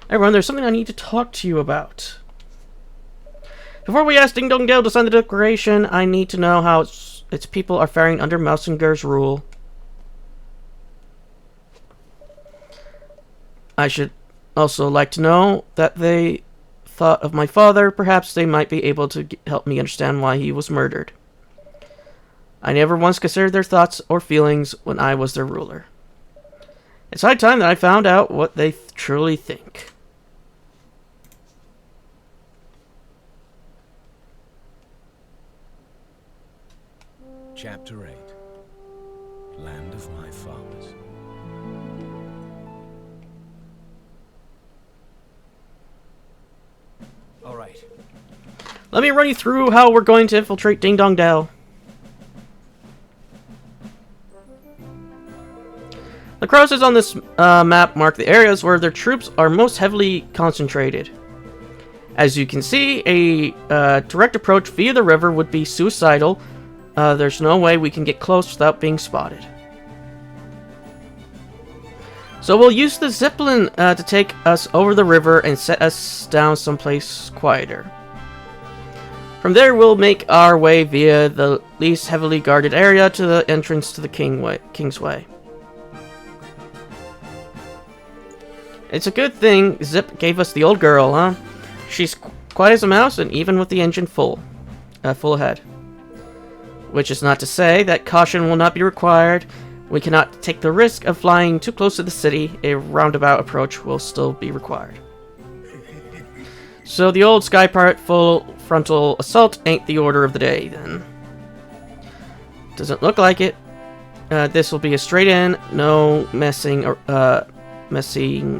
Everyone, there's something I need to talk to you about. Before we ask Ding Dong Dale to sign the declaration, I need to know how its people are faring under Mousinger's rule. I should also like to know that they thought of my father. Perhaps they might be able to help me understand why he was murdered. I never once considered their thoughts or feelings when I was their ruler. It's high time that I found out what they truly think. Chapter 8. Land of My Fathers. Alright. Let me run you through how we're going to infiltrate Ding Dong Dell. The crosses on this map mark the areas where their troops are most heavily concentrated. As you can see, a direct approach via the river would be suicidal. There's no way we can get close without being spotted. So we'll use the Zeppelin to take us over the river and set us down someplace quieter. From there, we'll make our way via the least heavily guarded area to the entrance to the King's Way. It's a good thing Zip gave us the old girl, huh? She's quiet as a mouse, and even with the engine full ahead. Which is not to say that caution will not be required. We cannot take the risk of flying too close to the city. A roundabout approach will still be required. So the old Sky Pirate full frontal assault ain't the order of the day, then. Doesn't look like it. This will be a straight in, no messing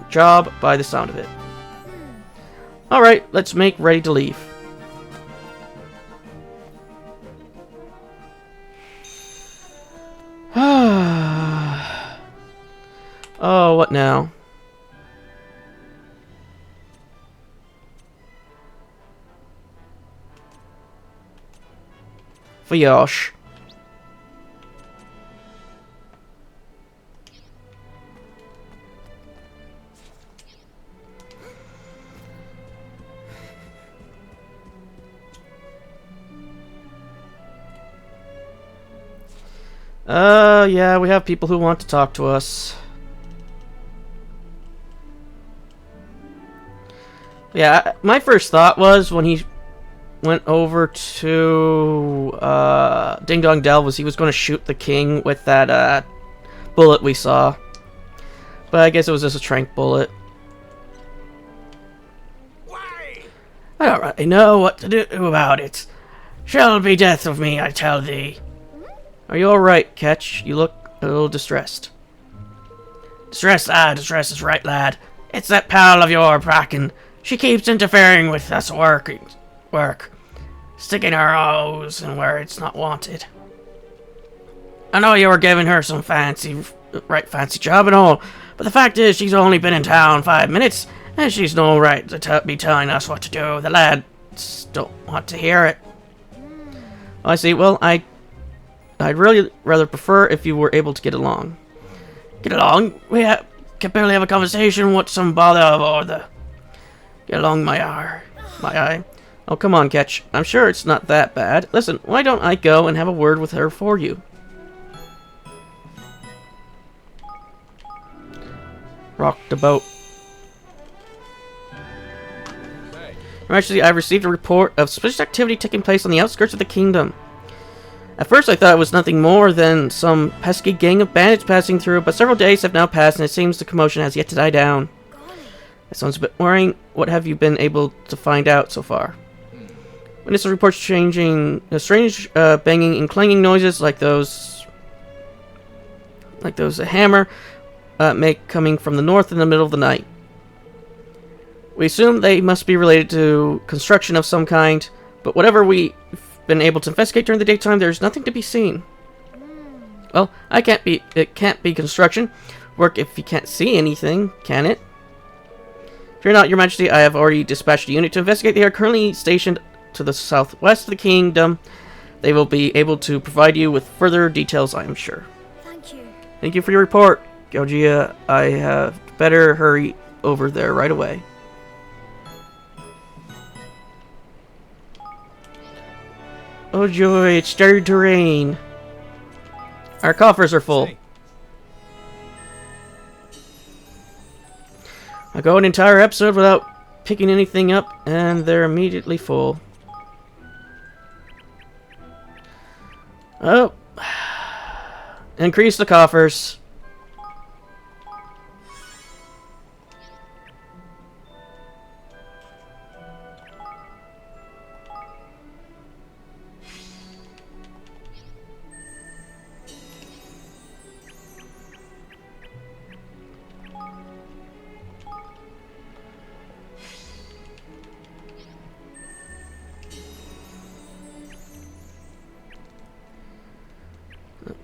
job by the sound of it. Alright, let's make ready to leave. Oh, what now? Voyage. Yeah, we have people who want to talk to us. Yeah, my first thought was when he went over to Ding Dong Dell was he was going to shoot the king with that bullet we saw. But I guess it was just a tranq bullet. Why? I don't really know what to do about it. Shall be death of me, I tell thee. Are you alright, Ketch? You look a little distressed. Distressed? Ah, distress is right, lad. It's that pal of your Bracken. She keeps interfering with us work. Sticking her nose in where it's not wanted. I know you were giving her some fancy job and all, but the fact is she's only been in town 5 minutes, and she's no right to be telling us what to do. The lads don't want to hear it. I see. Well, I'd really rather prefer if you were able to get along. Get along? We can barely have a conversation. What's some bother or the... Get along, my eye. Oh, come on, Ketch. I'm sure it's not that bad. Listen, why don't I go and have a word with her for you? Rock the boat. Actually, I've received a report of suspicious activity taking place on the outskirts of the kingdom. At first, I thought it was nothing more than some pesky gang of bandits passing through, but several days have now passed, and it seems the commotion has yet to die down. That sounds a bit worrying. What have you been able to find out so far? Witness reports changing strange banging and clanging noises like those a hammer make coming from the north in the middle of the night. We assume they must be related to construction of some kind, but whatever we've been able to investigate during the daytime, there's nothing to be seen. Well, it can't be construction work if you can't see anything, can it? Fear not, Your Majesty, I have already dispatched a unit to investigate. They are currently stationed to the southwest of the kingdom. They will be able to provide you with further details, I am sure. Thank you. Thank you for your report, Gaugia. I have better hurry over there right away. Oh joy, it started to rain. Our coffers are full. Say, I go an entire episode without picking anything up, and they're immediately full. Oh. Increase the coffers.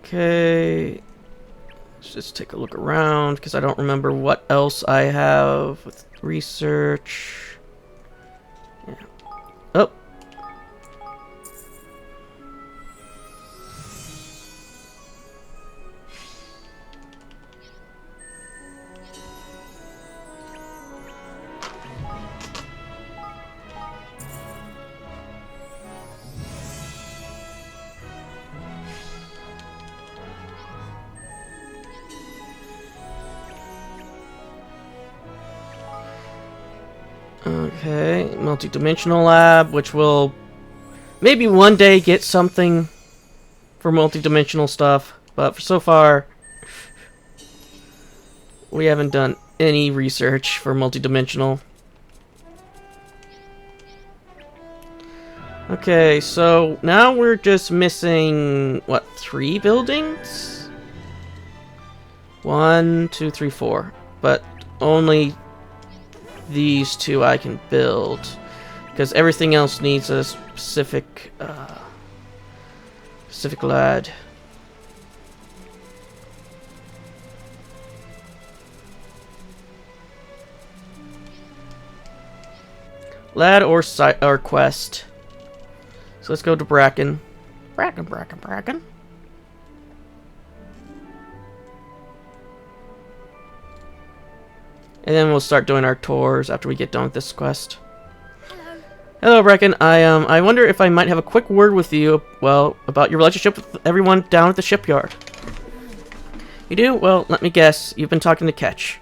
Okay, let's just take a look around because I don't remember what else I have with research. Yeah. Oh. Okay, multi-dimensional lab, which will maybe one day get something for multi-dimensional stuff, but for so far we haven't done any research for multi-dimensional. Okay, so now we're just missing, what, 3 buildings? 1, 2, 3, 4, but only these 2 I can build, because everything else needs a specific lad. Lad or quest. So let's go to Bracken. Bracken. And then we'll start doing our tours after we get done with this quest. Hello, Bracken. I wonder if I might have a quick word with you, well, about your relationship with everyone down at the shipyard. You do? Well, let me guess. You've been talking to Ketch.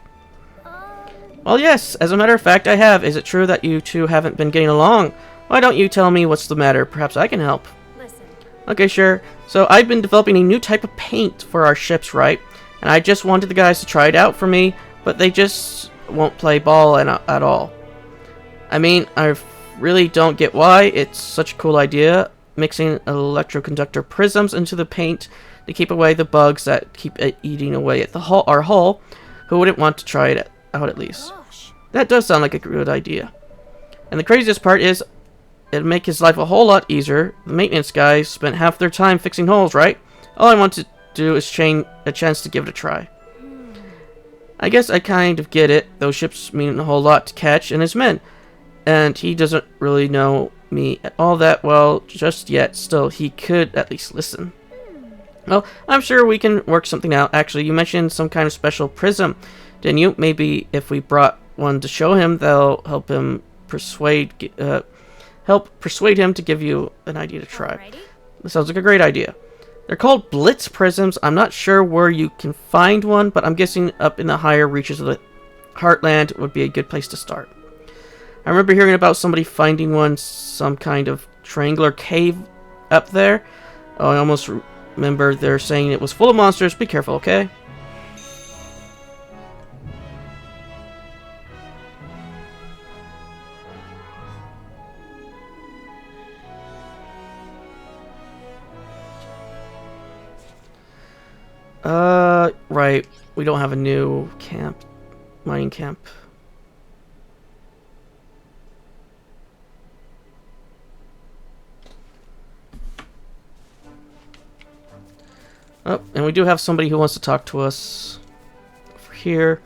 Well, yes. As a matter of fact, I have. Is it true that you two haven't been getting along? Why don't you tell me what's the matter? Perhaps I can help. Listen. Okay, sure. So I've been developing a new type of paint for our ships, right? And I just wanted the guys to try it out for me, but they just won't play ball at all. I mean, I really don't get why. It's such a cool idea, mixing electroconductor prisms into the paint to keep away the bugs that keep eating away at our hull. Who wouldn't want to try it out at least? Gosh. That does sound like a good idea. And the craziest part is, it'd make his life a whole lot easier. The maintenance guys spent half their time fixing holes, right? All I want to do is a chance to give it a try. I guess I kind of get it. Those ships mean a whole lot to Ketch and his men. And he doesn't really know me at all that well just yet. Still, he could at least listen. Well, I'm sure we can work something out. Actually, you mentioned some kind of special prism, didn't you? Maybe if we brought one to show him, that'll help him persuade him to give you an idea to try. Alrighty. That sounds like a great idea. They're called Blitz prisms. I'm not sure where you can find one, but I'm guessing up in the higher reaches of the Heartland would be a good place to start. I remember hearing about somebody finding one, some kind of triangular cave up there. Oh, I almost remember they're saying it was full of monsters. Be careful, okay? Right. We don't have a new mining camp. Oh, and we do have somebody who wants to talk to us over here.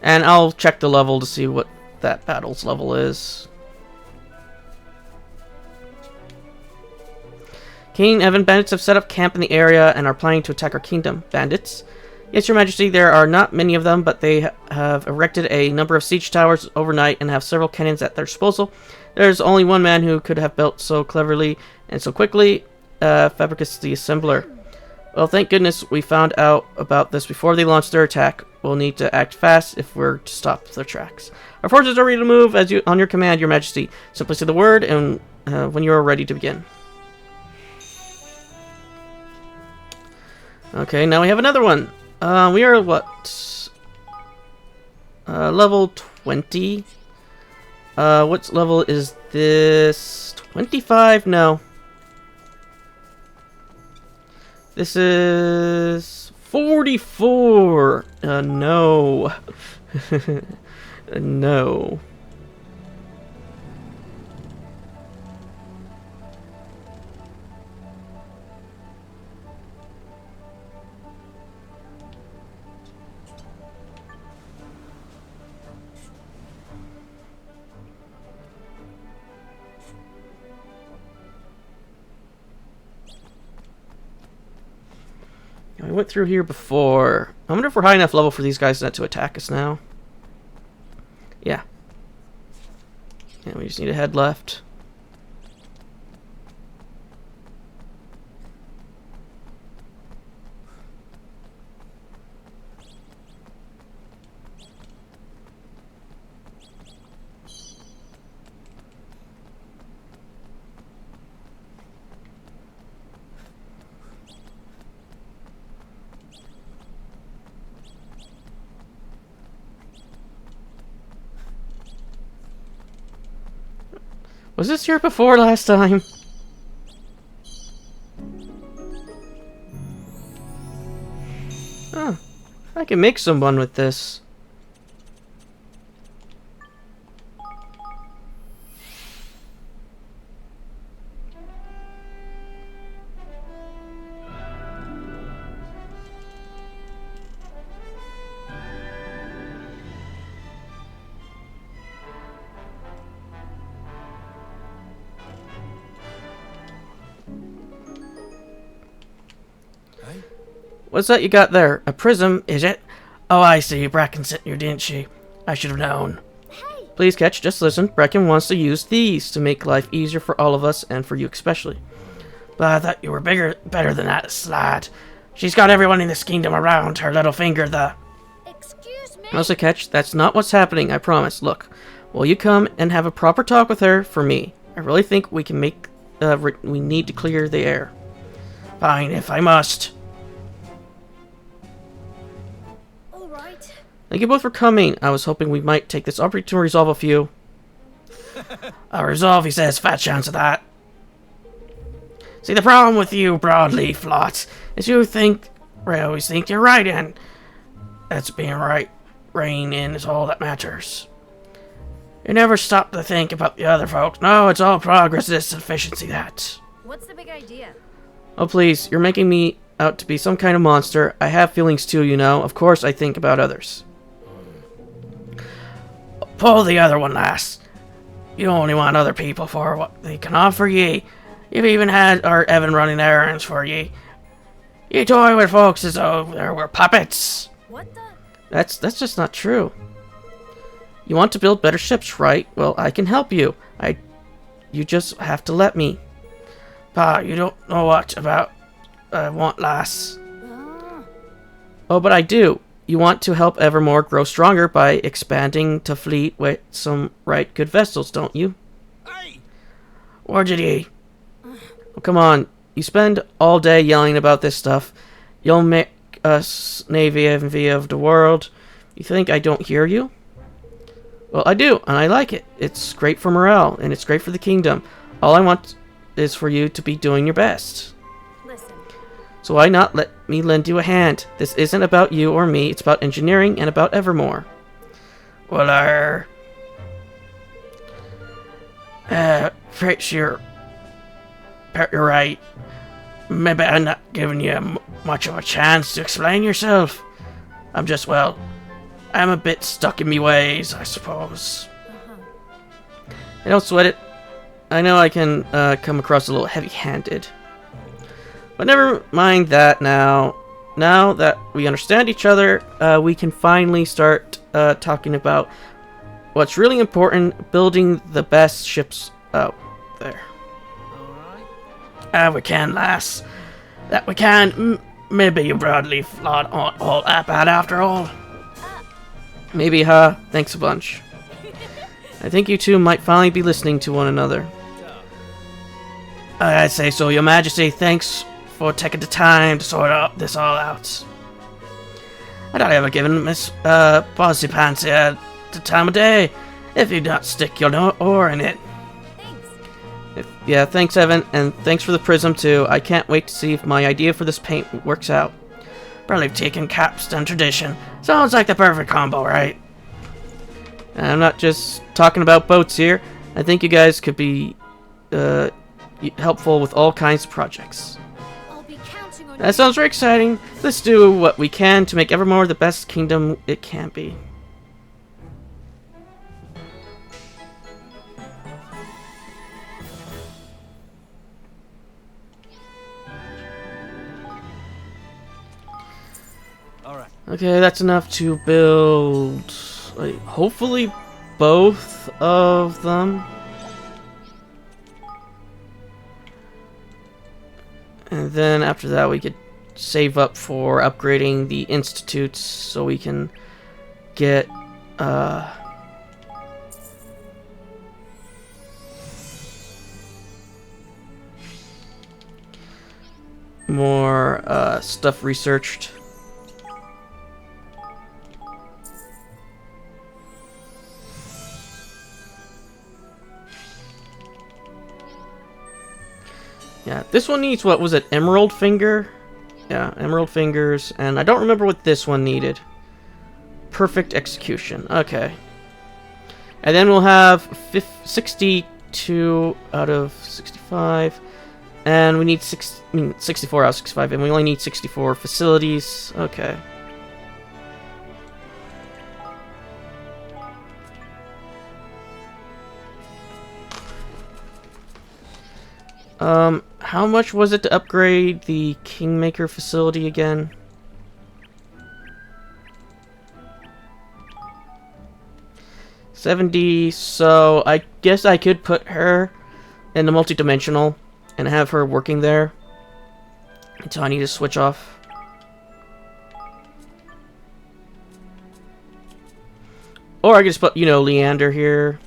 And I'll check the level to see what that battle's level is. King Evan, bandits have set up camp in the area and are planning to attack our kingdom. Bandits? Yes, Your Majesty, there are not many of them, but they have erected a number of siege towers overnight and have several cannons at their disposal. There's only one man who could have built so cleverly and so quickly, Fabricus the Assembler. Well, thank goodness we found out about this before they launched their attack. We'll need to act fast if we're to stop their tracks. Our forces are ready to move on your command, Your Majesty. Simply say the word and when you are ready to begin. Okay, now we have another one. We are what? Level 20. What level is this? 25? No. This is 44. No. No. I went through here before. I wonder if we're high enough level for these guys not to attack us now. Yeah. Yeah, we just need to head left. Was this here before last time? Oh, I can make someone with this. What's that you got there? A prism, is it? Oh, I see. Bracken sent you, didn't she? I should have known. Hey. Please, Ketch, just listen. Bracken wants to use these to make life easier for all of us, and for you especially. But I thought you were better than that, Slad. She's got everyone in this kingdom around her little finger, Excuse me. Also, Ketch, that's not what's happening, I promise. Look, will you come and have a proper talk with her for me? I really think we can make... we need to clear the air. Fine, if I must. Thank you both for coming. I was hoping we might take this opportunity to resolve a few. Resolve, he says. Fat chance of that. See, the problem with you broadleaf lots is you always think you're right, and that's being right. Rein in is all that matters. You never stop to think about the other folks. No, it's all progress, this efficiency, that. What's the big idea? Oh, please, you're making me out to be some kind of monster. I have feelings too, you know. Of course I think about others. Pull the other one, lass. You only want other people for what they can offer ye. You've even had our Evan running errands for ye. You toy with folks as though there were puppets. What the? That's just not true. You want to build better ships, right? Well, I can help you. You just have to let me. Pa, you don't know what about want, lass. Oh, but I do. You want to help Evermore grow stronger by expanding to fleet with some right good vessels, don't you? Hey! Or did he? Oh, come on. You spend all day yelling about this stuff. You'll make us Navy envy of the world. You think I don't hear you? Well, I do, and I like it. It's great for morale, and it's great for the kingdom. All I want is for you to be doing your best. Listen. So why not let me lend you a hand? This isn't about you or me, it's about engineering and about Evermore. Well, pretty sure you're right. Maybe I'm not giving you much of a chance to explain yourself. I'm a bit stuck in me ways, I suppose. Hey, don't sweat it. I know I can come across a little heavy-handed. But never mind that now. now that we understand each other, we can finally start talking about what's really important, building the best ships out there. Alright. We can, lass. That we can. Maybe you broadly flawed all that bad after all. Maybe, huh? Thanks a bunch. I think you two might finally be listening to one another. I'd say so, Your Majesty. Thanks for taking the time to sort this all out. I don't ever given Miss Bossy Pants the time of day if you not stick your oar in it. Yeah, thanks, Evan, and thanks for the prism, too. I can't wait to see if my idea for this paint works out. Probably taking capstone tradition. Sounds like the perfect combo, right? And I'm not just talking about boats here. I think you guys could be helpful with all kinds of projects. I'll be counting on That sounds very exciting. Let's do what we can to make Evermore the best kingdom it can be. Alright. Okay, that's enough to build, like, hopefully both of them. And then after that we could save up for upgrading the institutes so we can get more stuff researched. Yeah, this one needs, what was it, Emerald Finger? Yeah, Emerald Fingers, and I don't remember what this one needed. Perfect Execution, okay. And then we'll have 62 out of 65, and we need 64 out of 65, and we only need 64 facilities, okay. How much was it to upgrade the Kingmaker facility again? $70, so I guess I could put her in the multi-dimensional and have her working there until I need to switch off. Or I could just put, you know, Leander here.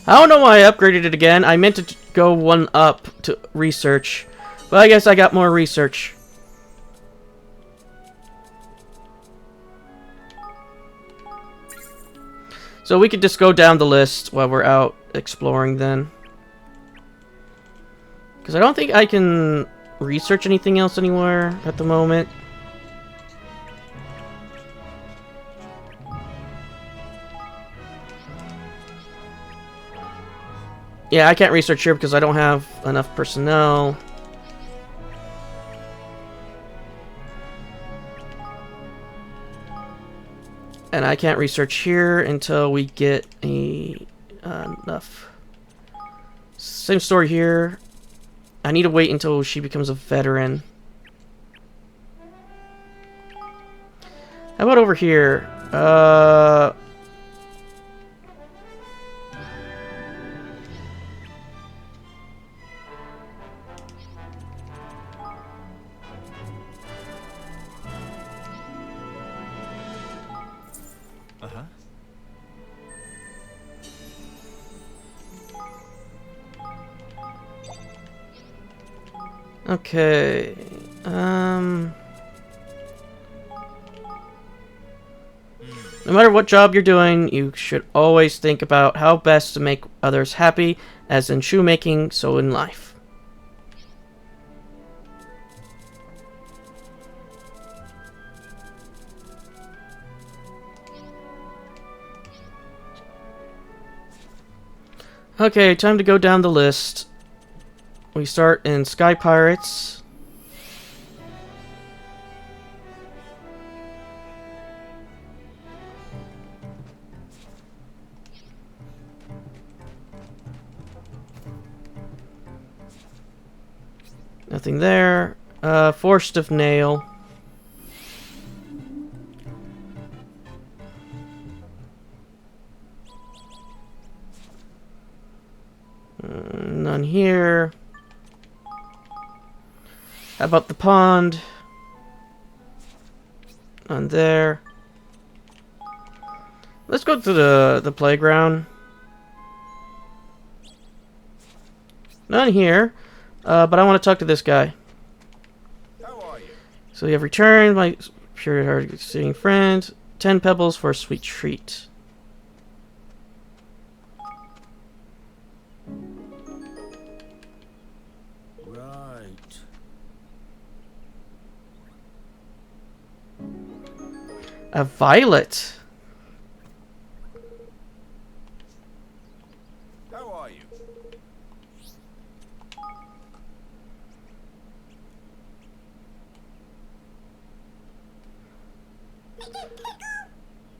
I don't know why I upgraded it again. I meant to go one up to research, but I guess I got more research. So we could just go down the list while we're out exploring then. Because I don't think I can research anything else anywhere at the moment. Yeah, I can't research here because I don't have enough personnel. And I can't research here until we get enough. Same story here. I need to wait until she becomes a veteran. How about over here? Uh-huh. Okay. No matter what job you're doing, you should always think about how best to make others happy, as in shoemaking, so in life. Okay, time to go down the list. We start in Sky Pirates. Nothing there. Forced of nail. None here. How about the pond? None there. Let's go to the playground. None here. But I want to talk to this guy. How are you? So you have returned, my pure-hearted seeing friend. 10 pebbles for a sweet treat. Right. A violet. How are you?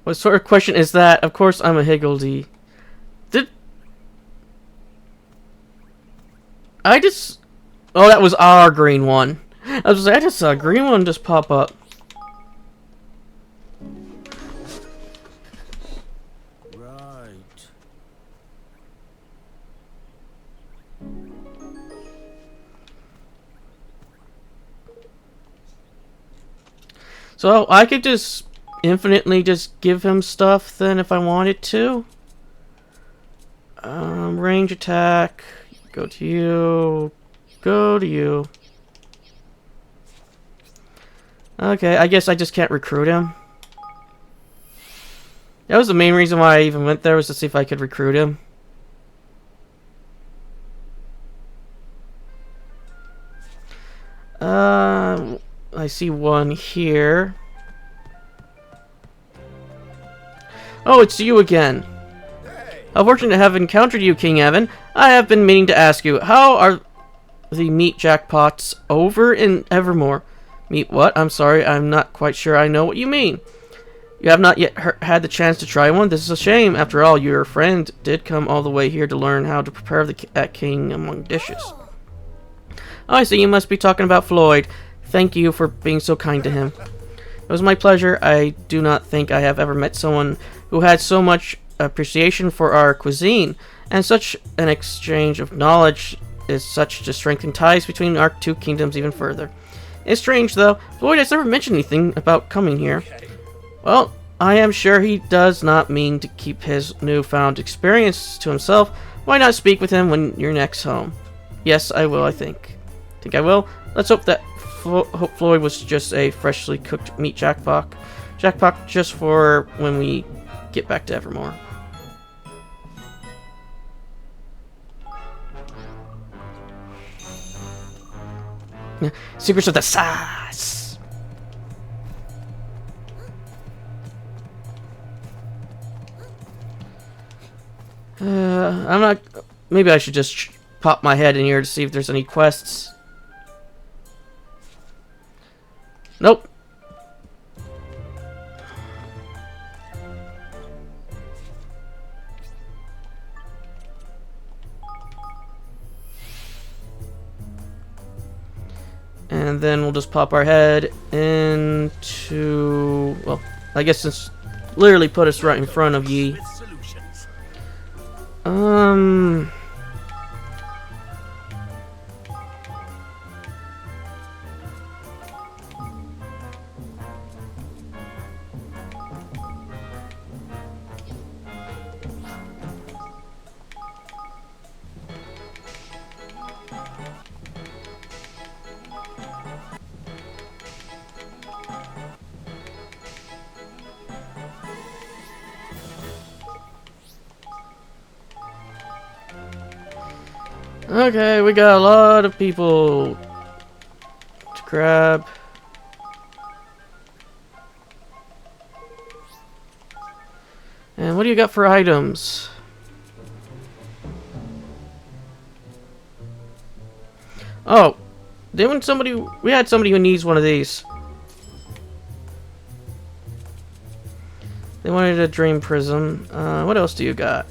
What sort of question is that? Of course I'm a higgledy. Did I just... Oh, that was our green one. I was like, I just saw a green one just pop up. Right. So I could just infinitely just give him stuff then if I wanted to. Range attack. Go to you. Go to you. Okay, I guess I just can't recruit him. That was the main reason why I even went there, was to see if I could recruit him. I see one here. Oh, it's you again. How fortunate to have encountered you, King Evan. I have been meaning to ask you, how are the meat jackpots over in Evermore? Meat what? I'm sorry, I'm not quite sure I know what you mean. You have not yet had the chance to try one? This is a shame. After all, your friend did come all the way here to learn how to prepare that king among dishes. Oh, I see, you must be talking about Floyd. Thank you for being so kind to him. It was my pleasure. I do not think I have ever met someone who had so much appreciation for our cuisine, and such an exchange of knowledge is such to strengthen ties between our two kingdoms even further. It's strange, though. Floyd has never mentioned anything about coming here. Well, I am sure he does not mean to keep his newfound experience to himself. Why not speak with him when you're next home? Yes, I will, I think. Think I will? Let's hope that Floyd was just a freshly cooked meat jackpot. Jackpot just for when we get back to Evermore. Secrets of the sauce. I'm not... Maybe I should just pop my head in here to see if there's any quests. Nope. And then we'll just pop our head into... Well, I guess it's literally put us right in front of ye. Okay, we got a lot of people to grab. And what do you got for items? Oh, didn't somebody... We had somebody who needs one of these. They wanted a dream prism. What else do you got?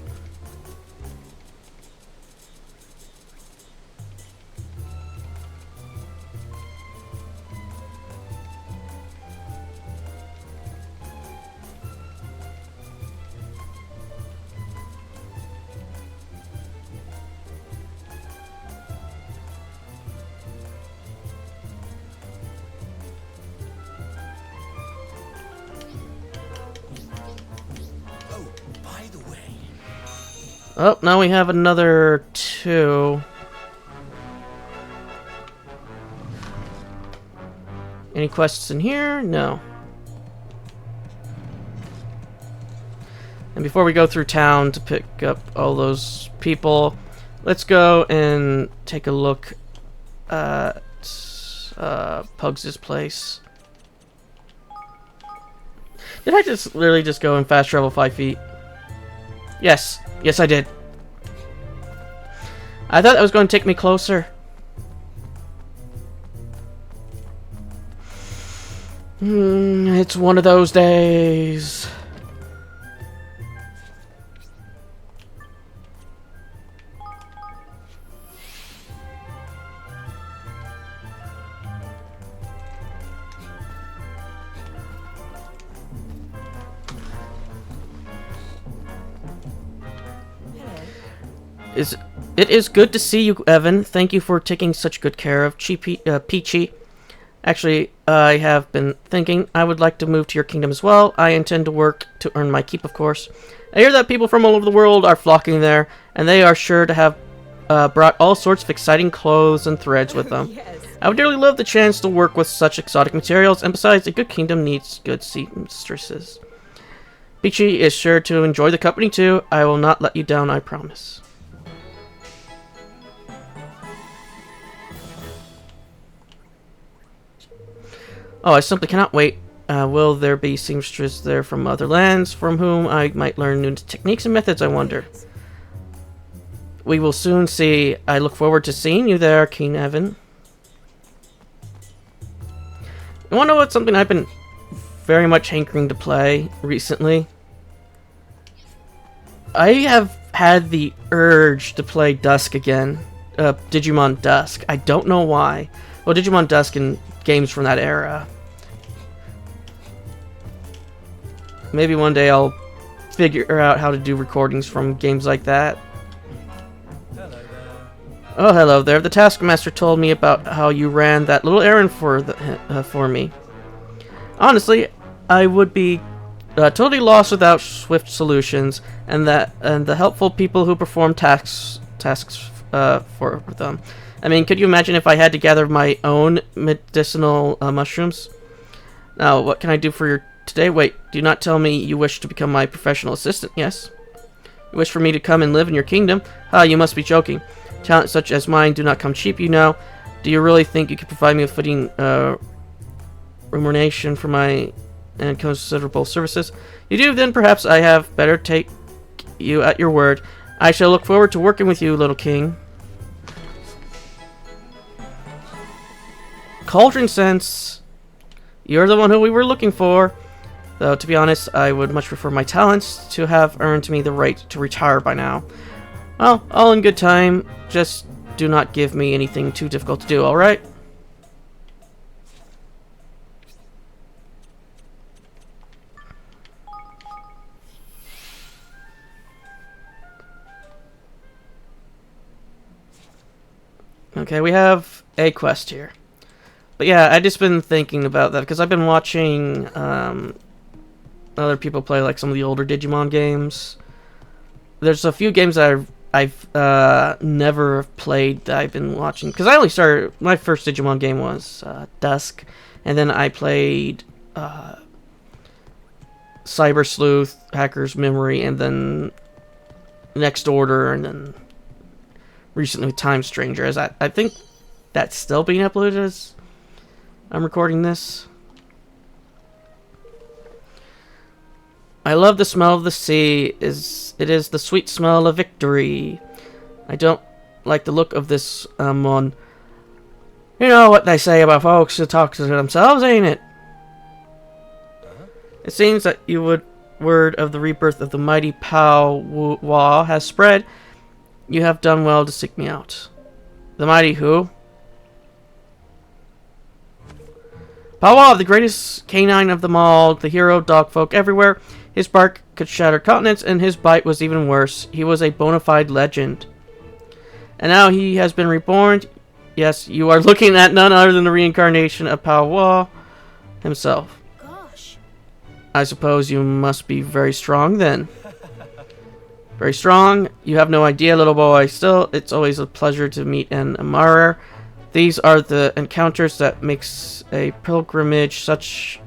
Oh, now we have another 2. Any quests in here? No. And before we go through town to pick up all those people, let's go and take a look at Pugs' place. Did I just literally just go and fast travel 5 feet? Yes. Yes, I did. I thought that was going to take me closer. It's one of those days. It is good to see you, Evan. Thank you for taking such good care of Peachy. Actually, I have been thinking I would like to move to your kingdom as well. I intend to work to earn my keep, of course. I hear that people from all over the world are flocking there, and they are sure to have brought all sorts of exciting clothes and threads with them. Yes. I would dearly love the chance to work with such exotic materials, and besides, a good kingdom needs good seamstresses. Peachy is sure to enjoy the company too. I will not let you down, I promise. Oh, I simply cannot wait. Will there be seamstresses there from other lands from whom I might learn new techniques and methods, I wonder? We will soon see. I look forward to seeing you there, King Evan. You want to know what's something I've been very much hankering to play recently? I have had the urge to play Dusk again. Digimon Dusk. I don't know why. Well, Digimon Dusk and games from that era. Maybe one day I'll figure out how to do recordings from games like that. Hello there. Oh, hello there. The Taskmaster told me about how you ran that little errand for me. Honestly, I would be totally lost without swift solutions and the helpful people who perform tasks for them. I mean, could you imagine if I had to gather my own medicinal mushrooms? Now, what can I do for you today? Wait, do not tell me you wish to become my professional assistant, yes? You wish for me to come and live in your kingdom? Ah, you must be joking. Talent such as mine do not come cheap, you know. Do you really think you could provide me with fitting remuneration for my considerable services? You do, then perhaps I have better take you at your word. I shall look forward to working with you, little king. Cauldron Sense. You're the one who we were looking for. Though, to be honest, I would much prefer my talents to have earned me the right to retire by now. Well, all in good time. Just do not give me anything too difficult to do, alright? Okay, we have a quest here. But yeah, I just been thinking about that because I've been watching other people play like some of the older Digimon games. There's a few games that I've never played that I've been watching because I only started. My first Digimon game was Dusk, and then I played Cyber Sleuth, Hacker's Memory, and then Next Order, and then recently Time Stranger. As I think that's still being uploaded as I'm recording this. I love the smell of the sea. It is the sweet smell of victory. I don't like the look of this one. You know what they say about folks who talk to themselves, ain't it? It seems that word of the rebirth of the mighty Pao Wa has spread. You have done well to seek me out. The mighty who? Pao Wa, the greatest canine of them all, the hero of dogfolk everywhere. His bark could shatter continents, and his bite was even worse. He was a bona fide legend. And now he has been reborn. Yes, you are looking at none other than the reincarnation of Pao Wa himself. Gosh. I suppose you must be very strong then. Very strong. You have no idea, little boy. Still, it's always a pleasure to meet an admirer. These are the encounters that makes a pilgrimage such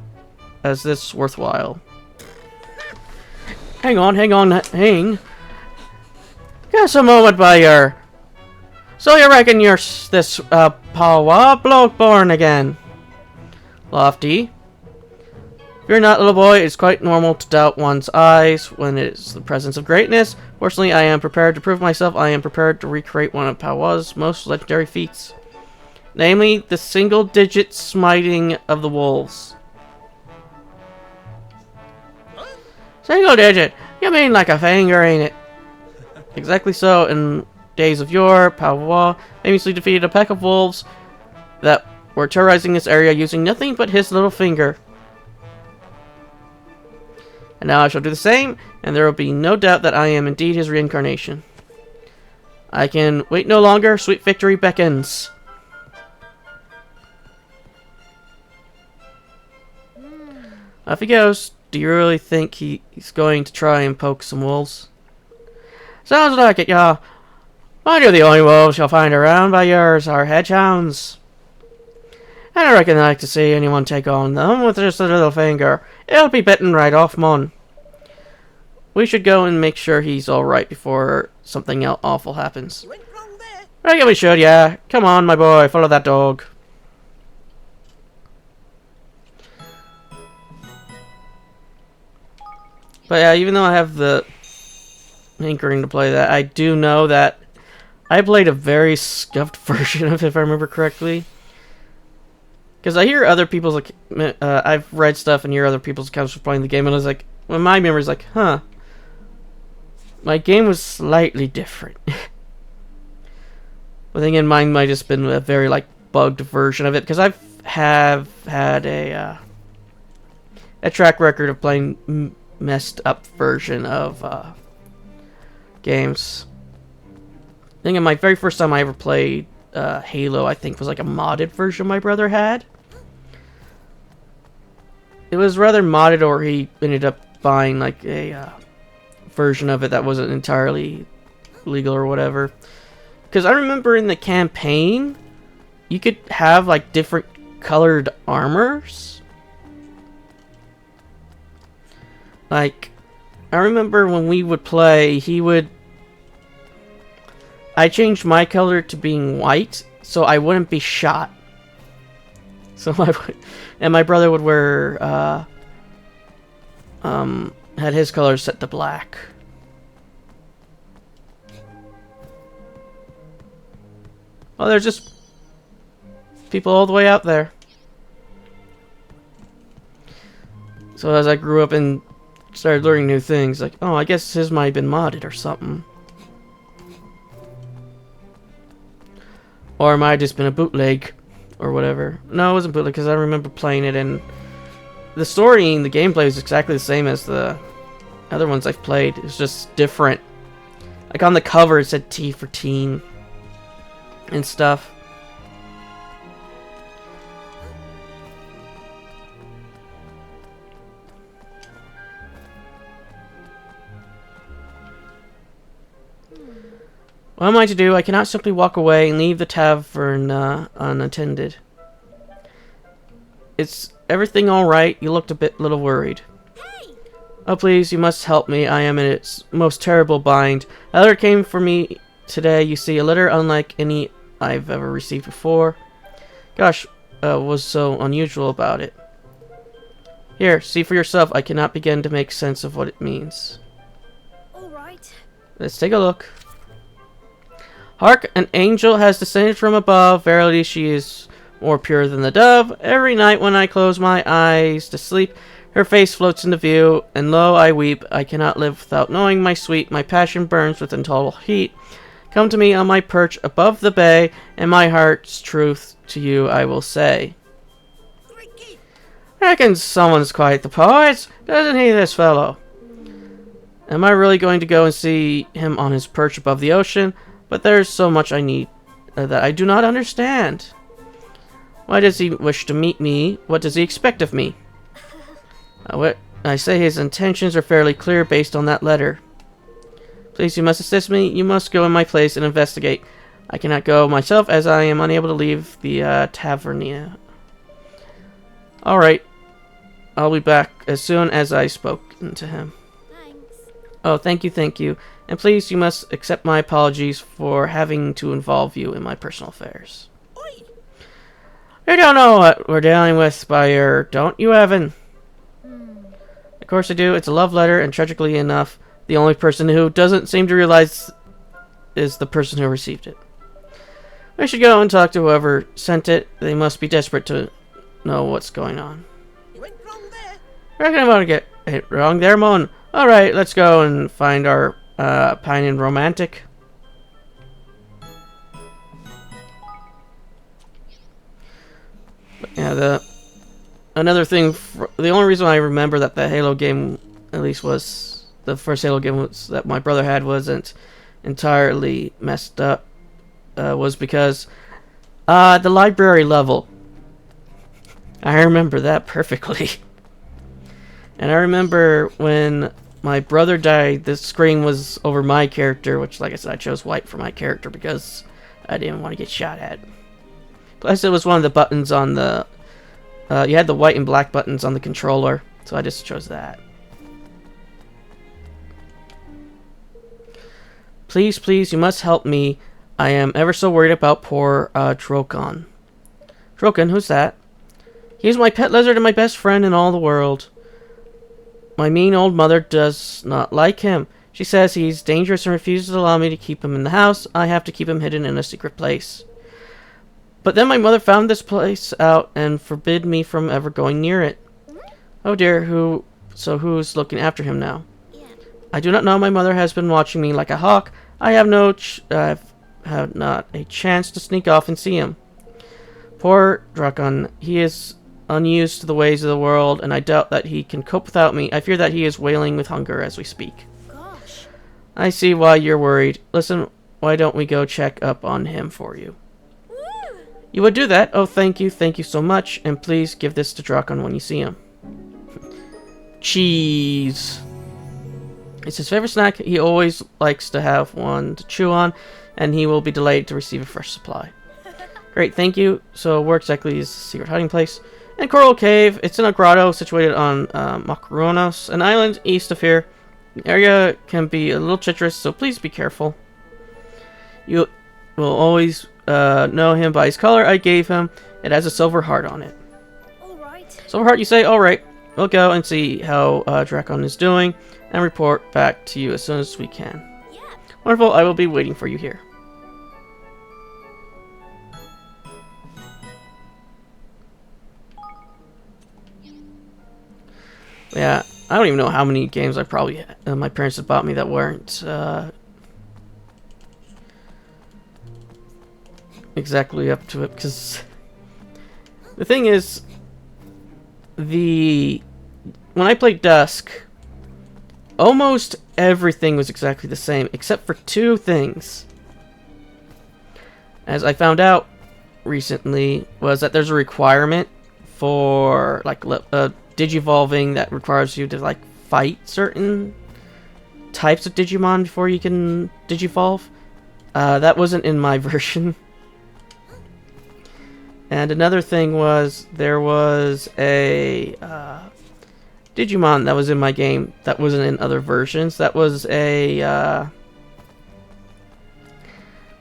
as this worthwhile. Hang on. Hang. Just a moment, Bayer. So you reckon you're this Pawa bloke born again? Lofty. Fear not, little boy. It's quite normal to doubt one's eyes when it is the presence of greatness. Fortunately, I am prepared to prove myself. I am prepared to recreate one of Pawa's most legendary feats. Namely, the single-digit smiting of the wolves. Single digit? You mean like a finger, ain't it? Exactly so. In days of yore, Pawa famously defeated a pack of wolves that were terrorizing this area using nothing but his little finger. And now I shall do the same, and there will be no doubt that I am indeed his reincarnation. I can wait no longer. Sweet victory beckons. Off he goes. Do you really think he's going to try and poke some wolves? Sounds like it, y'all. Mind you, the only wolves you'll find around by yours are hedgehounds. I don't reckon I'd like to see anyone take on them with just a little finger. It'll be bitten right off, mon. We should go and make sure he's alright before something awful happens. You went wrong there. Reckon we should, yeah. Come on, my boy, follow that dog. But yeah, even though I have the hankering to play that, I do know that I played a very scuffed version of it, if I remember correctly. Because I hear other people's, like, I've read stuff and hear other people's accounts for playing the game, and I was like, well, my memory's like, huh. My game was slightly different. But then again, mine might have just been a very, like, bugged version of it, because I have had a track record of playing messed up version of games. I think my very first time I ever played Halo, I think, was like a modded version my brother had. It was rather modded, or he ended up buying like a version of it that wasn't entirely legal or whatever. Because I remember in the campaign, you could have like different colored armors. Like, I remember when we would play, I changed my color to being white, so I wouldn't be shot. So my brother would wear, had his color set to black. Well, there's just people all the way out there. So as I grew up and started learning new things, like, oh, I guess his might have been modded or something. Or it might have just been a bootleg, or whatever. No, it wasn't bootleg, because I remember playing it, and the story and the gameplay was exactly the same as the other ones I've played. It was just different. Like on the cover, it said T for teen, and stuff. What am I to do? I cannot simply walk away and leave the tavern unattended. Is everything alright? You looked a little worried. Hey! Oh, please, you must help me. I am in its most terrible bind. A letter came for me today. You see, a letter unlike any I've ever received before. Gosh, what was so unusual about it? Here, see for yourself. I cannot begin to make sense of what it means. Alright. Let's take a look. Hark, an angel has descended from above. Verily, she is more pure than the dove. Every night when I close my eyes to sleep, her face floats into view, and lo, I weep. I cannot live without knowing my sweet. My passion burns with intolerable heat. Come to me on my perch above the bay, and my heart's truth to you I will say. Reckon someone's quite the poet, doesn't he, this fellow? Am I really going to go and see him on his perch above the ocean? But there's so much I need that I do not understand. Why does he wish to meet me? What does he expect of me? I say his intentions are fairly clear based on that letter. Please, you must assist me. You must go in my place and investigate. I cannot go myself as I am unable to leave the tavernia. Alright. I'll be back as soon as I spoken to him. Thanks. Oh, thank you, thank you. And please, you must accept my apologies for having to involve you in my personal affairs. Oi! You don't know what we're dealing with, Spire, don't you, Evan? Of course I do. It's a love letter, and tragically enough, the only person who doesn't seem to realize is the person who received it. I should go and talk to whoever sent it. They must be desperate to know what's going on. You went wrong there. I reckon I'm gonna get it wrong there, Mon. Alright, let's go and find our Pine and Romantic. But yeah, another thing, the only reason I remember that the Halo game, at least was the first Halo game was that my brother had, wasn't entirely messed up, was because the library level. I remember that perfectly. And I remember when my brother died, the screen was over my character, which, like I said, I chose white for my character because I didn't want to get shot at. Plus, it was one of the buttons on the... you had the white and black buttons on the controller, so I just chose that. Please, please, you must help me. I am ever so worried about poor Drokon. Drokon, who's that? He's my pet lizard and my best friend in all the world. My mean old mother does not like him. She says he's dangerous and refuses to allow me to keep him in the house. I have to keep him hidden in a secret place. But then my mother found this place out and forbid me from ever going near it. Oh dear, who's looking after him now? Yeah. I do not know. My mother has been watching me like a hawk. I have have not a chance to sneak off and see him. Poor Drakon, he is unused to the ways of the world, and I doubt that he can cope without me. I fear that he is wailing with hunger as we speak. Gosh. I see why you're worried. Listen, why don't we go check up on him for you? Woo! You would do that? Oh, thank you so much, and please give this to Drakon when you see him. Cheese. It's his favorite snack. He always likes to have one to chew on, and he will be delighted to receive a fresh supply. Great, thank you. So where exactly is the secret hiding place? In Coral Cave. It's in a grotto situated on Makaronos, an island east of here. The area can be a little treacherous, so please be careful. You will always know him by his color I gave him. It has a silver heart on it. Alright. Silver heart, you say? Alright. We'll go and see how Drakon is doing and report back to you as soon as we can. Yeah. Wonderful, I will be waiting for you here. Yeah, I don't even know how many games I probably my parents had bought me that weren't exactly up to it, because the thing is, when I played Dusk, almost everything was exactly the same except for two things. As I found out recently, was that there's a requirement for like Digivolving that requires you to like fight certain types of Digimon before you can Digivolve. That wasn't in my version. And another thing was there was a Digimon that was in my game that wasn't in other versions. That was a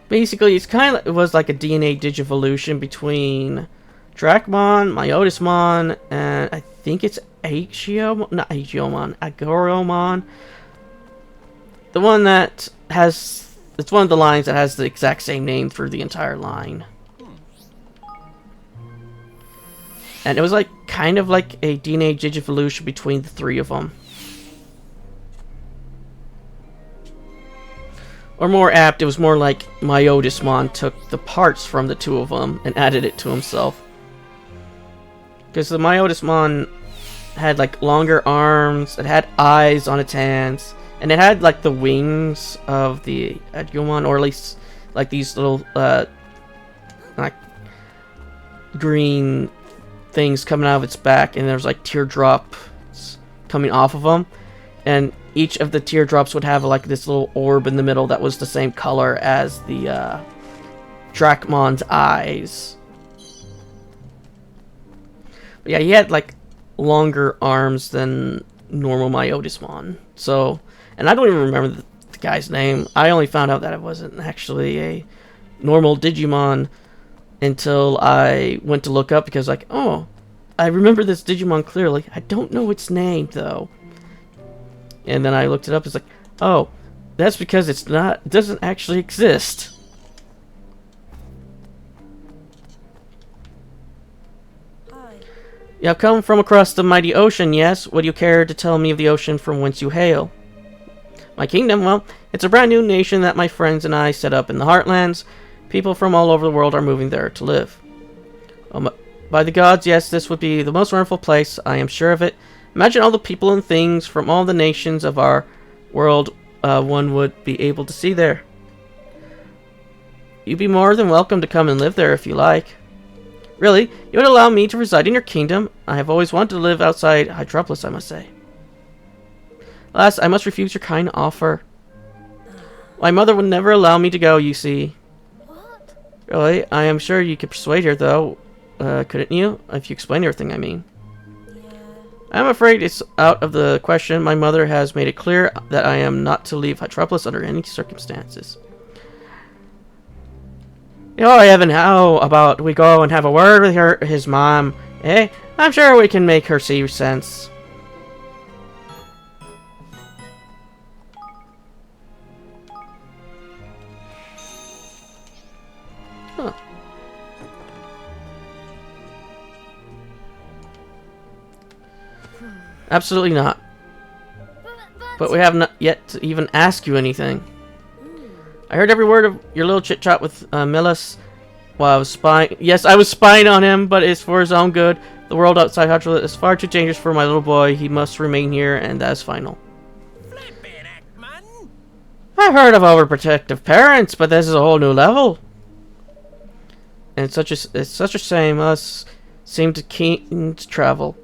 basically it was like a DNA Digivolution between Dracmon, Myotismon, and I think it's Agoromon. The one that has... It's one of the lines that has the exact same name through the entire line. And it was like kind of like a DNA Digivolution between the three of them. Or more apt, it was more like Myotismon took the parts from the two of them and added it to himself. Because the Myotismon had like longer arms, it had eyes on its hands, and it had like the wings of the Agumon, or at least like these little like green things coming out of its back, and there's like teardrops coming off of them. and each of the teardrops would have like this little orb in the middle that was the same color as the Drachmon's eyes. But yeah, he had like longer arms than normal Myotismon. So, and I don't even remember the guy's name. I only found out that it wasn't actually a normal Digimon until I went to look up, because like, oh, I remember this Digimon clearly. I don't know its name though. And then I looked it up. It's like, oh, that's because it doesn't actually exist. Hi. You have come from across the mighty ocean, yes? Would you care to tell me of the ocean from whence you hail? My kingdom, well, it's a brand new nation that my friends and I set up in the Heartlands. People from all over the world are moving there to live. By the gods, yes, this would be the most wonderful place. I am sure of it. Imagine all the people and things from all the nations of our world one would be able to see there. You'd be more than welcome to come and live there if you like. Really, you would allow me to reside in your kingdom? I have always wanted to live outside Hydropolis, I must say. Alas, I must refuse your kind offer. My mother would never allow me to go, you see. What? Really, I am sure you could persuade her, though. Couldn't you? If you explain everything, I mean. I'm afraid it's out of the question. My mother has made it clear that I am not to leave Hydropolis under any circumstances. Oh, Evan, how about we go and have a word with his mom? Eh? I'm sure we can make her see sense. Huh. Absolutely not. But we have not yet to even ask you anything. I heard every word of your little chit-chat with Millis while I was spying. Yes, I was spying on him, but it's for his own good. The world outside Hydropolis is far too dangerous for my little boy. He must remain here, and that is final. I've heard of overprotective parents, but this is a whole new level. And it's such a shame us seem to keen to travel.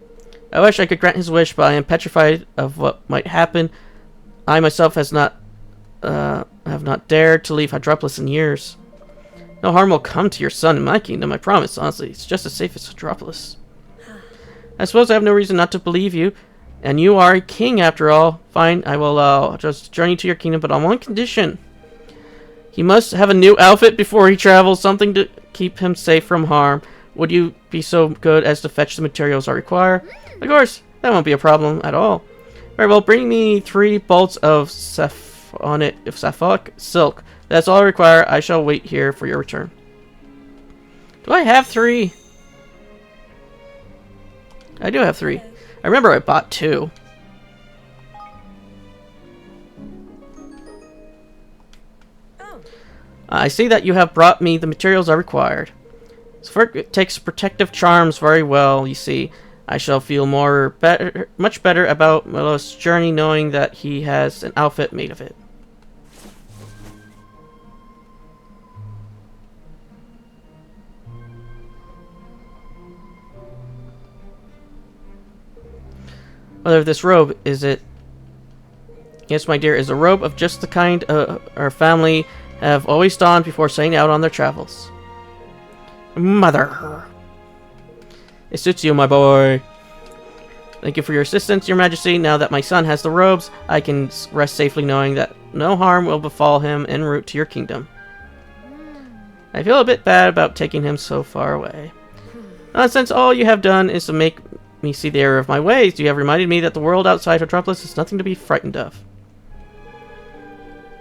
I wish I could grant his wish, but I am petrified of what might happen. I myself have not dared to leave Hydropolis in years. No harm will come to your son in my kingdom, I promise. Honestly, it's just as safe as Hydropolis. I suppose I have no reason not to believe you, and you are a king after all. Fine, I will just journey to your kingdom, but on one condition. He must have a new outfit before he travels, something to keep him safe from harm. Would you be so good as to fetch the materials I require? Of course, that won't be a problem at all. Very well, bring me 3 bolts of Sapphic silk. That's all I require. I shall wait here for your return. Do I have 3? I do have 3. I remember I bought 2. I see that you have brought me the materials I required. It takes protective charms very well, you see. I shall feel much better about Milos' journey knowing that he has an outfit made of it. Whether this robe, is it? Yes, my dear, is a robe of just the kind our family have always donned before setting out on their travels. Mother. It suits you, my boy. Thank you for your assistance, your majesty. Now that my son has the robes, I can rest safely knowing that no harm will befall him en route to your kingdom. I feel a bit bad about taking him so far away. Since all you have done is to make me see the error of my ways, you have reminded me that the world outside Hydropolis is nothing to be frightened of.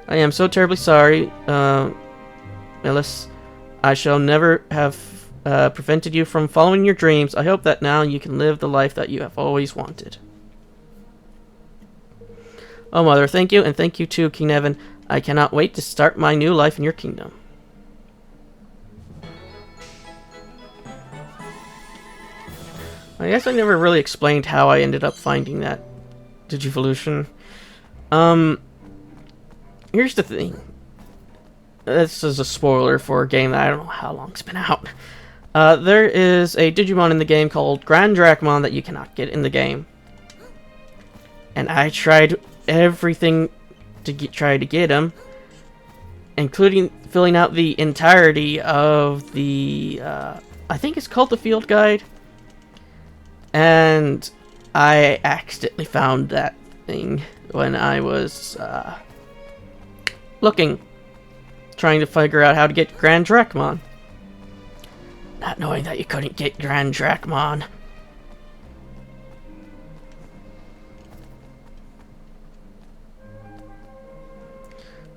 I am so terribly sorry, Millis. I shall never have prevented you from following your dreams. I hope that now you can live the life that you have always wanted. Oh, Mother, thank you, and thank you too, King Evan. I cannot wait to start my new life in your kingdom. I guess I never really explained how I ended up finding that Digivolution. Here's the thing. This is a spoiler for a game that I don't know how long it's been out. There is a Digimon in the game called Grand Drachmon that you cannot get in the game. And I tried everything to try to get him, including filling out the entirety of the, I think it's called the field guide. And I accidentally found that thing when I was trying to figure out how to get Grand Drachmon. Not knowing that you couldn't get Grand Drachmon.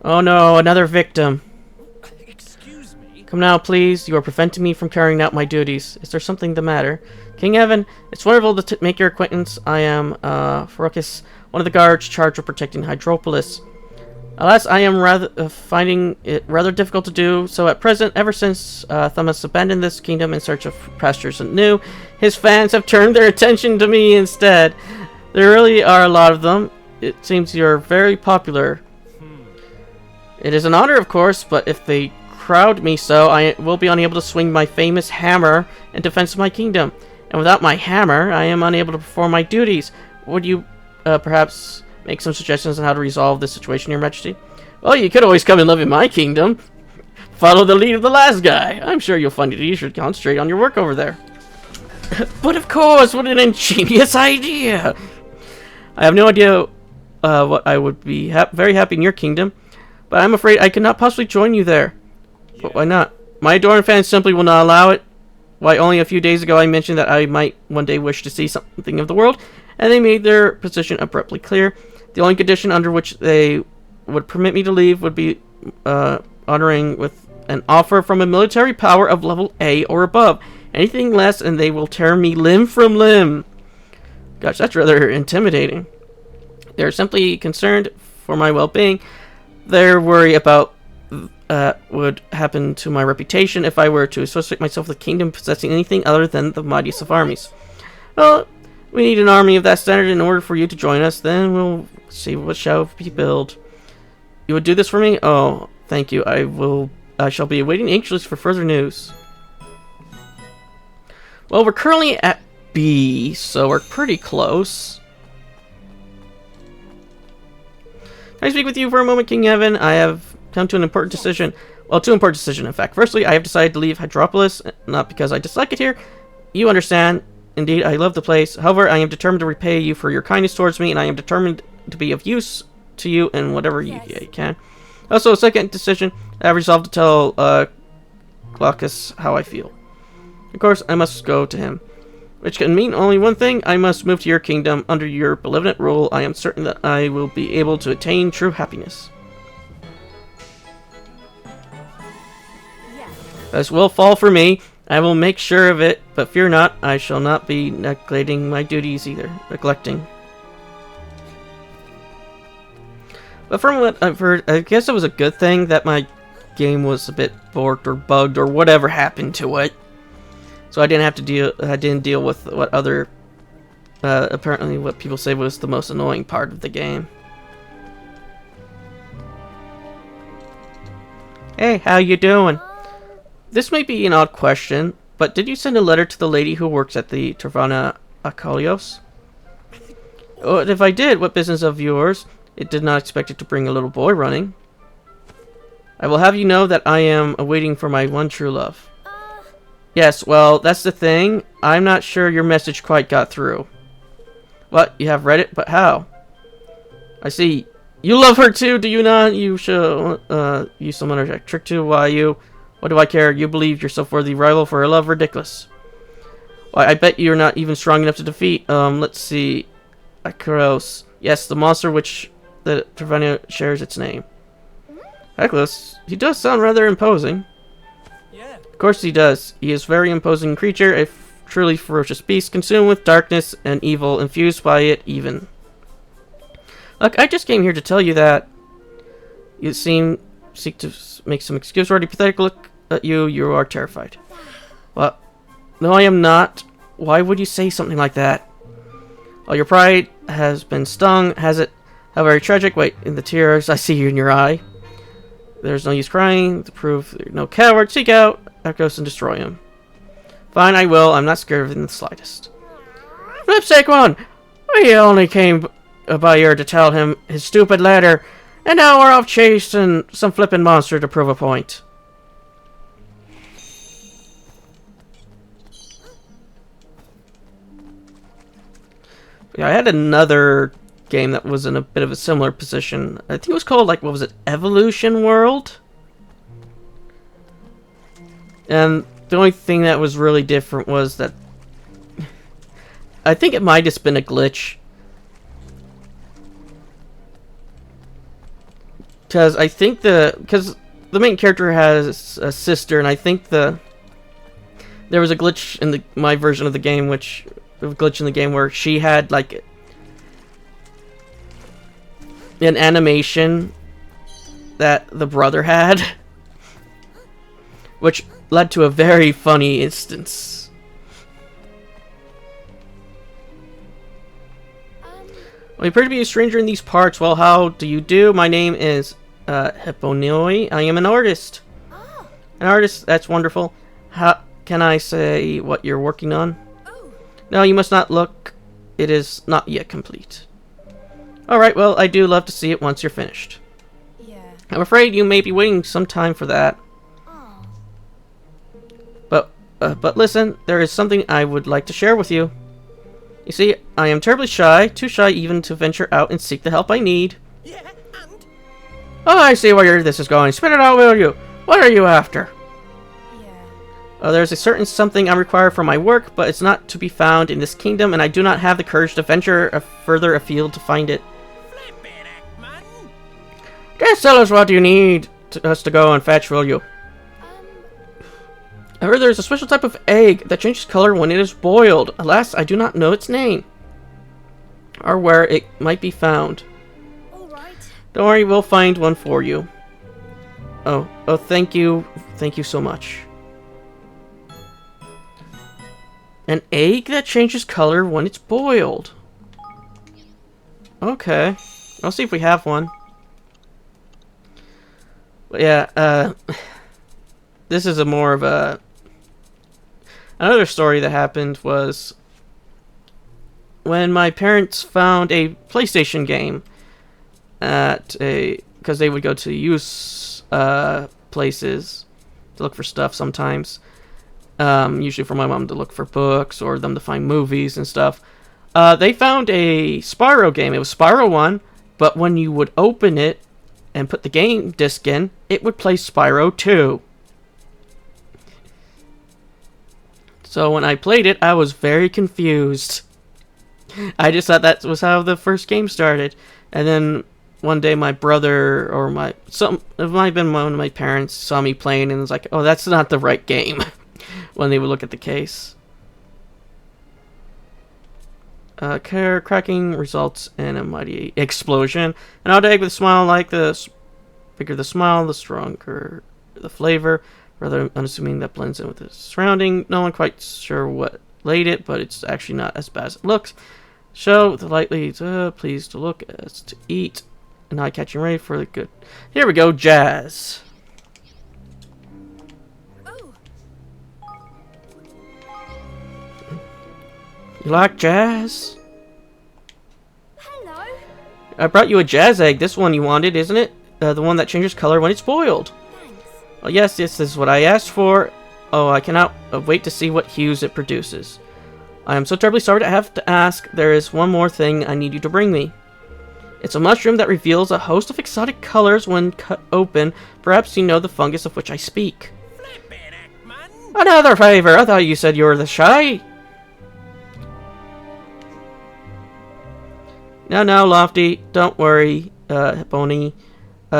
Oh no, another victim. Excuse me? Come now, please. You are preventing me from carrying out my duties. Is there something the matter? King Evan, it's wonderful to make your acquaintance. I am, Ferocus, one of the guards charged with protecting Hydropolis. Alas, I am finding it rather difficult to do so at present. Ever since Thomas abandoned this kingdom in search of pastures anew, his fans have turned their attention to me instead. There really are a lot of them. It seems you're very popular. It is an honor, of course, but if they crowd me so, I will be unable to swing my famous hammer in defense of my kingdom. And without my hammer, I am unable to perform my duties. Would you perhaps make some suggestions on how to resolve this situation, Your Majesty? Well, you could always come and live in my kingdom. Follow the lead of the last guy. I'm sure you'll find it easier to concentrate on your work over there. But of course, what an ingenious idea! I have no idea what I would be very happy in your kingdom, but I'm afraid I cannot possibly join you there. Yeah. But why not? My adoring fans simply will not allow it. Why, only a few days ago I mentioned that I might one day wish to see something of the world, and they made their position abruptly clear. The only condition under which they would permit me to leave would be honoring with an offer from a military power of level A or above. Anything less and they will tear me limb from limb. Gosh, that's rather intimidating. They're simply concerned for my well-being. Their worry about would happen to my reputation if I were to associate myself with a kingdom possessing anything other than the mightiest of armies. Well, we need an army of that standard in order for you to join us. Then we'll see what shall be built. You would do this for me? Oh, thank you. I shall be waiting anxiously for further news. Well, we're currently at B, so we're pretty close. Can I speak with you for a moment, King Evan? I have come to an important decision. Well, two important decisions, in fact. Firstly, I have decided to leave Hydropolis, not because I dislike it here. You understand. Indeed, I love the place. However, I am determined to repay you for your kindness towards me, and I am determined to be of use to you in whatever you can. Also, a second decision, I have resolved to tell Glaucus how I feel. Of course, I must go to him, which can mean only one thing. I must move to your kingdom. Under your benevolent rule, I am certain that I will be able to attain true happiness. This will fall for me. I will make sure of it, but fear not, I shall not be neglecting my duties either. But from what I've heard, I guess it was a good thing that my game was a bit borked or bugged or whatever happened to it. So I didn't deal with what other, apparently what people say was the most annoying part of the game. Hey, how you doing? This may be an odd question, but did you send a letter to the lady who works at the Taverna Akalios? Oh, if I did, what business of yours? It did not expect it to bring a little boy running. I will have you know that I am awaiting for my one true love. Yes, well, that's the thing. I'm not sure your message quite got through. What? You have read it? But how? I see. You love her too, do you not? You shall use some other trick too. Why you? What do I care? You believe yourself worthy rival for her love? Ridiculous. Why, I bet you're not even strong enough to defeat, let's see. Akaros. Yes, the monster which the Taverna shares its name. Nicholas, he does sound rather imposing. Yeah. Of course he does. He is a very imposing creature, a truly ferocious beast, consumed with darkness and evil, infused by it even. Look, I just came here to tell you that you seek to make some excuse. Already pathetic look at you. You are terrified. What? No, I am not. Why would you say something like that? Oh, your pride has been stung, has it? How very tragic. Wait, in the tears I see in your eye. There's no use crying. To prove you're no coward, seek out Arcos and destroy him. Fine, I will. I'm not scared of it in the slightest. For flip's sake, one! We only came Bayard to tell him his stupid letter, and now we're off chasing some flippin' monster to prove a point. Yeah, I had another game that was in a bit of a similar position. I think it was called, like, what was it, Evolution World? And the only thing that was really different was that I think it might have just been a glitch. Because I think because the main character has a sister, and I think there was a glitch in my version of the game, where she had like an animation that the brother had, which led to a very funny instance. Well, you appear to be a stranger in these parts. Well, how do you do? My name is Hipponoi. I am an artist. Ah. An artist? That's wonderful. How can I say what you're working on? Oh. No, you must not look. It is not yet complete. Alright, well, I do love to see it once you're finished. Yeah. I'm afraid you may be waiting some time for that. Oh. But listen, there is something I would like to share with you. You see, I am terribly shy, too shy even to venture out and seek the help I need. Yeah, and? Oh, I see where this is going. Spit it out, will you? What are you after? Yeah. There's a certain something I require for my work, but it's not to be found in this kingdom, and I do not have the courage to venture further afield to find it. Flippin' heck, man! Just tell us what you need us to go and fetch, will you? I heard there's a special type of egg that changes color when it is boiled. Alas, I do not know its name, or where it might be found. All right. Don't worry, we'll find one for you. Oh, thank you so much. An egg that changes color when it's boiled. Okay, I'll see if we have one. But yeah, this is more of another story that happened was when my parents found a PlayStation game because they would go to use places to look for stuff sometimes. Usually for my mom to look for books or them to find movies and stuff. They found a Spyro game. It was Spyro 1, but when you would open it and put the game disc in, it would play Spyro 2. So when I played it, I was very confused. I just thought that was how the first game started. And then one day my brother or it might have been one of my parents saw me playing and was like, oh, that's not the right game. When they would look at the case. Cracking results in a mighty explosion. An odd egg with a smile like this. Bigger the smile, the stronger the flavor. Rather unassuming that blends in with the surrounding. No one quite sure what laid it, but it's actually not as bad as it looks. Show the lightly pleased to look as to eat. An eye-catching ray for the good. Here we go, jazz. Oh. You like jazz? Hello. I brought you a jazz egg. This one you wanted, isn't it? The one that changes color when it's boiled. Thanks. Oh, yes, this is what I asked for. Oh, I cannot wait to see what hues it produces. I am so terribly sorry to have to ask. There is one more thing I need you to bring me. It's a mushroom that reveals a host of exotic colors when cut open. Perhaps you know the fungus of which I speak. Flippin' heck, man! Another favor. I thought you said you were the shy. No, Lofty. Don't worry, Hipponi.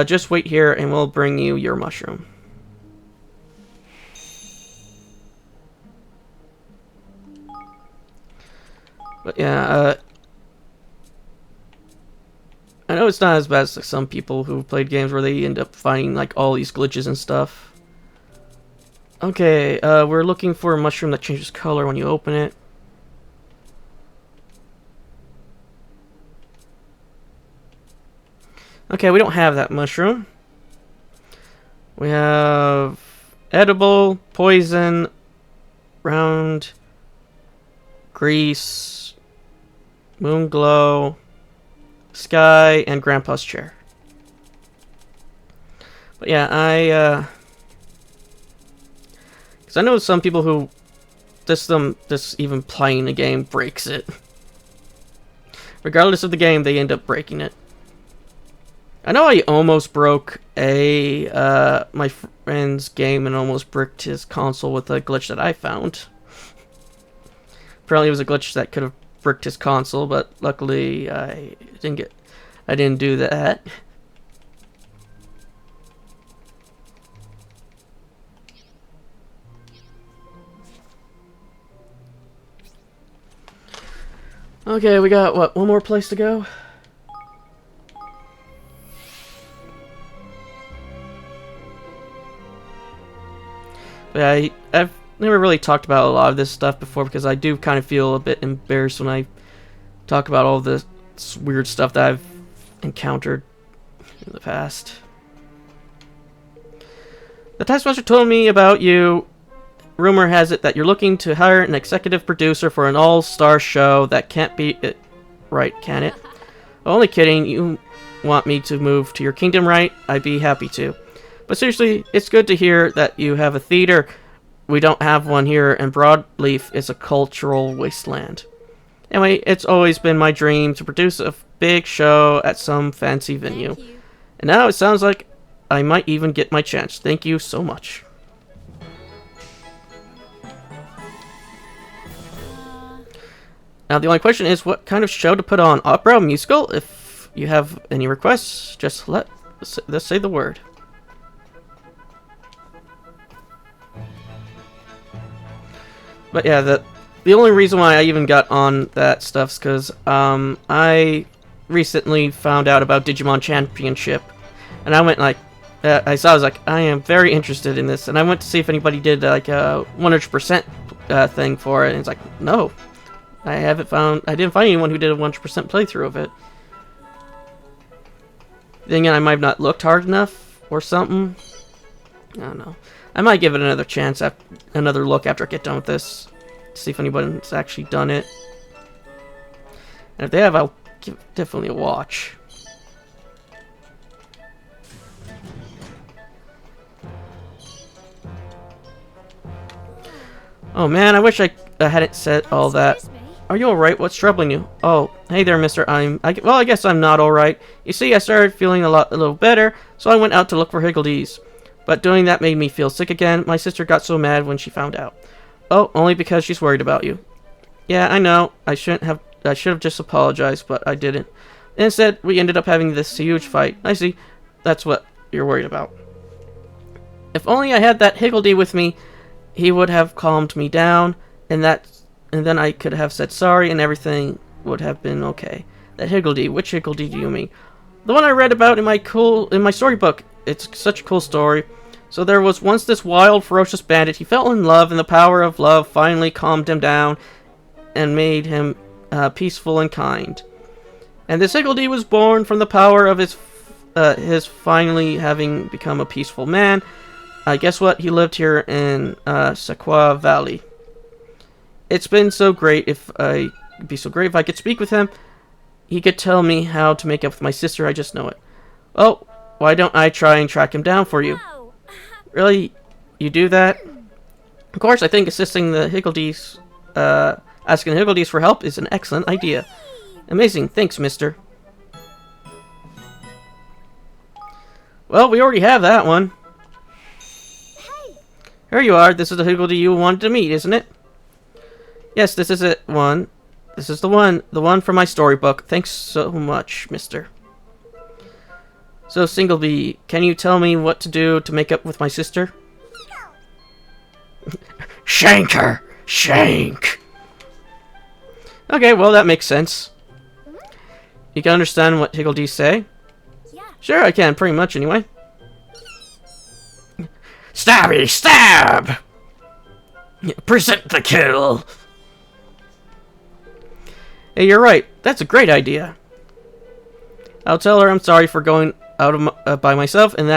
Just wait here and we'll bring you your mushroom. But yeah, I know it's not as bad as like, some people who've played games where they end up finding like all these glitches and stuff. Okay, we're looking for a mushroom that changes color when you open it. Okay, we don't have that mushroom. We have edible, poison, round, grease, moon glow, Sky, and Grandpa's chair. But yeah, because I know some people who just even playing the game breaks it. Regardless of the game, they end up breaking it. I know I almost broke my friend's game and almost bricked his console with a glitch that I found. Apparently, it was a glitch that could have bricked his console, but luckily I didn't do that. Okay, we got what, one more place to go? But I've never really talked about a lot of this stuff before because I do kind of feel a bit embarrassed when I talk about all this weird stuff that I've encountered in the past. The Taskmaster told me about you. Rumor has it that you're looking to hire an executive producer for an all-star show. That can't be it, right, can it? Only kidding. You want me to move to your kingdom, right? I'd be happy to. But seriously, it's good to hear that you have a theater. We don't have one here, and Broadleaf is a cultural wasteland. Anyway, it's always been my dream to produce a big show at some fancy venue. And now it sounds like I might even get my chance. Thank you so much. Now the only question is what kind of show to put on. Opera, musical? If you have any requests, just let's say the word. But yeah, the only reason why I even got on that stuff is because I recently found out about Digimon Championship, and I went like, I was like, I am very interested in this, and I went to see if anybody did like a 100% thing for it, and it's like, no, I didn't find anyone who did a 100% playthrough of it. Then again, I might have not looked hard enough or something. I don't know. I might give it another chance, another look after I get done with this. See if anybody's actually done it. And if they have, I'll give it definitely a watch. Oh man, I wish I hadn't said all that. Are you alright? What's troubling you? Oh, hey there, mister. Well, I guess I'm not alright. You see, I started feeling a little better, so I went out to look for Higgledies. But doing that made me feel sick again. My sister got so mad when she found out. Oh, only because she's worried about you. Yeah, I know. I should have just apologized, but I didn't. Instead, we ended up having this huge fight. I see. That's what you're worried about. If only I had that Higgledy with me, he would have calmed me down, and then I could have said sorry, and everything would have been okay. That Higgledy. Which Higgledy do you mean? The one I read about in my storybook. It's such a cool story. So there was once this wild, ferocious bandit. He fell in love, and the power of love finally calmed him down and made him peaceful and kind. And this Higgledy was born from the power of his finally having become a peaceful man. Guess what? He lived here in Sequoia Valley. It'd be so great if I could speak with him. He could tell me how to make up with my sister. I just know it. Oh, why don't I try and track him down for you? Really? You do that? Of course, I think assisting the Higgledies, asking the Higgledies for help is an excellent idea. Amazing. Thanks, mister. Well, we already have that one. Here you are. This is the Higgledy you wanted to meet, isn't it? Yes, this is it. This is the one from my storybook. Thanks so much, mister. So, Singleby, can you tell me what to do to make up with my sister? Shank her! Shank! Okay, well, that makes sense. You can understand what Higgledies say? Yeah. Sure, I can, pretty much, anyway. Stabby, stab! Present the kill! Hey, you're right. That's a great idea. I'll tell her I'm sorry for going out by myself, and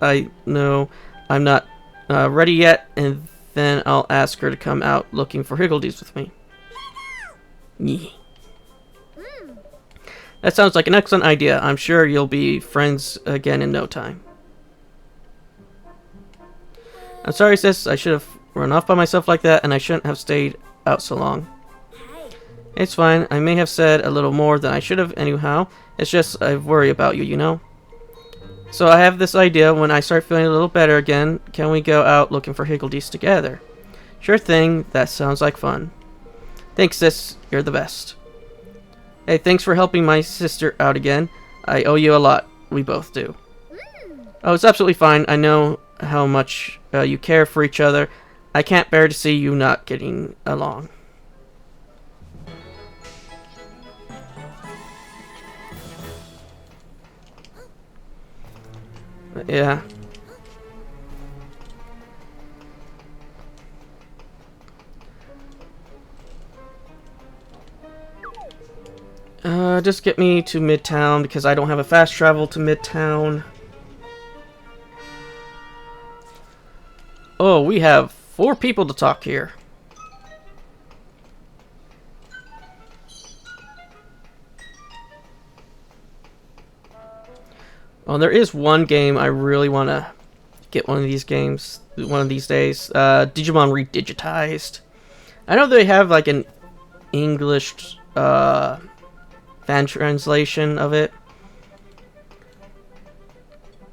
I know I'm not ready yet, and then I'll ask her to come out looking for Higgledies with me. Yeah. That sounds like an excellent idea. I'm sure you'll be friends again in no time. I'm sorry, sis. I should have run off by myself like that, and I shouldn't have stayed out so long. Hey. It's fine. I may have said a little more than I should have anyhow. It's just I worry about you, you know? So I have this idea. When I start feeling a little better again, can we go out looking for higgledies together? Sure thing. That sounds like fun. Thanks, sis. You're the best. Hey, thanks for helping my sister out again. I owe you a lot. We both do. Oh, it's absolutely fine. I know how much you care for each other. I can't bear to see you not getting along. Yeah. Just get me to Midtown because I don't have a fast travel to Midtown. Oh, we have 4 people to talk here. Oh, there is one game I really want to get one of these games one of these days. Digimon Redigitized. I know they have like an English fan translation of it.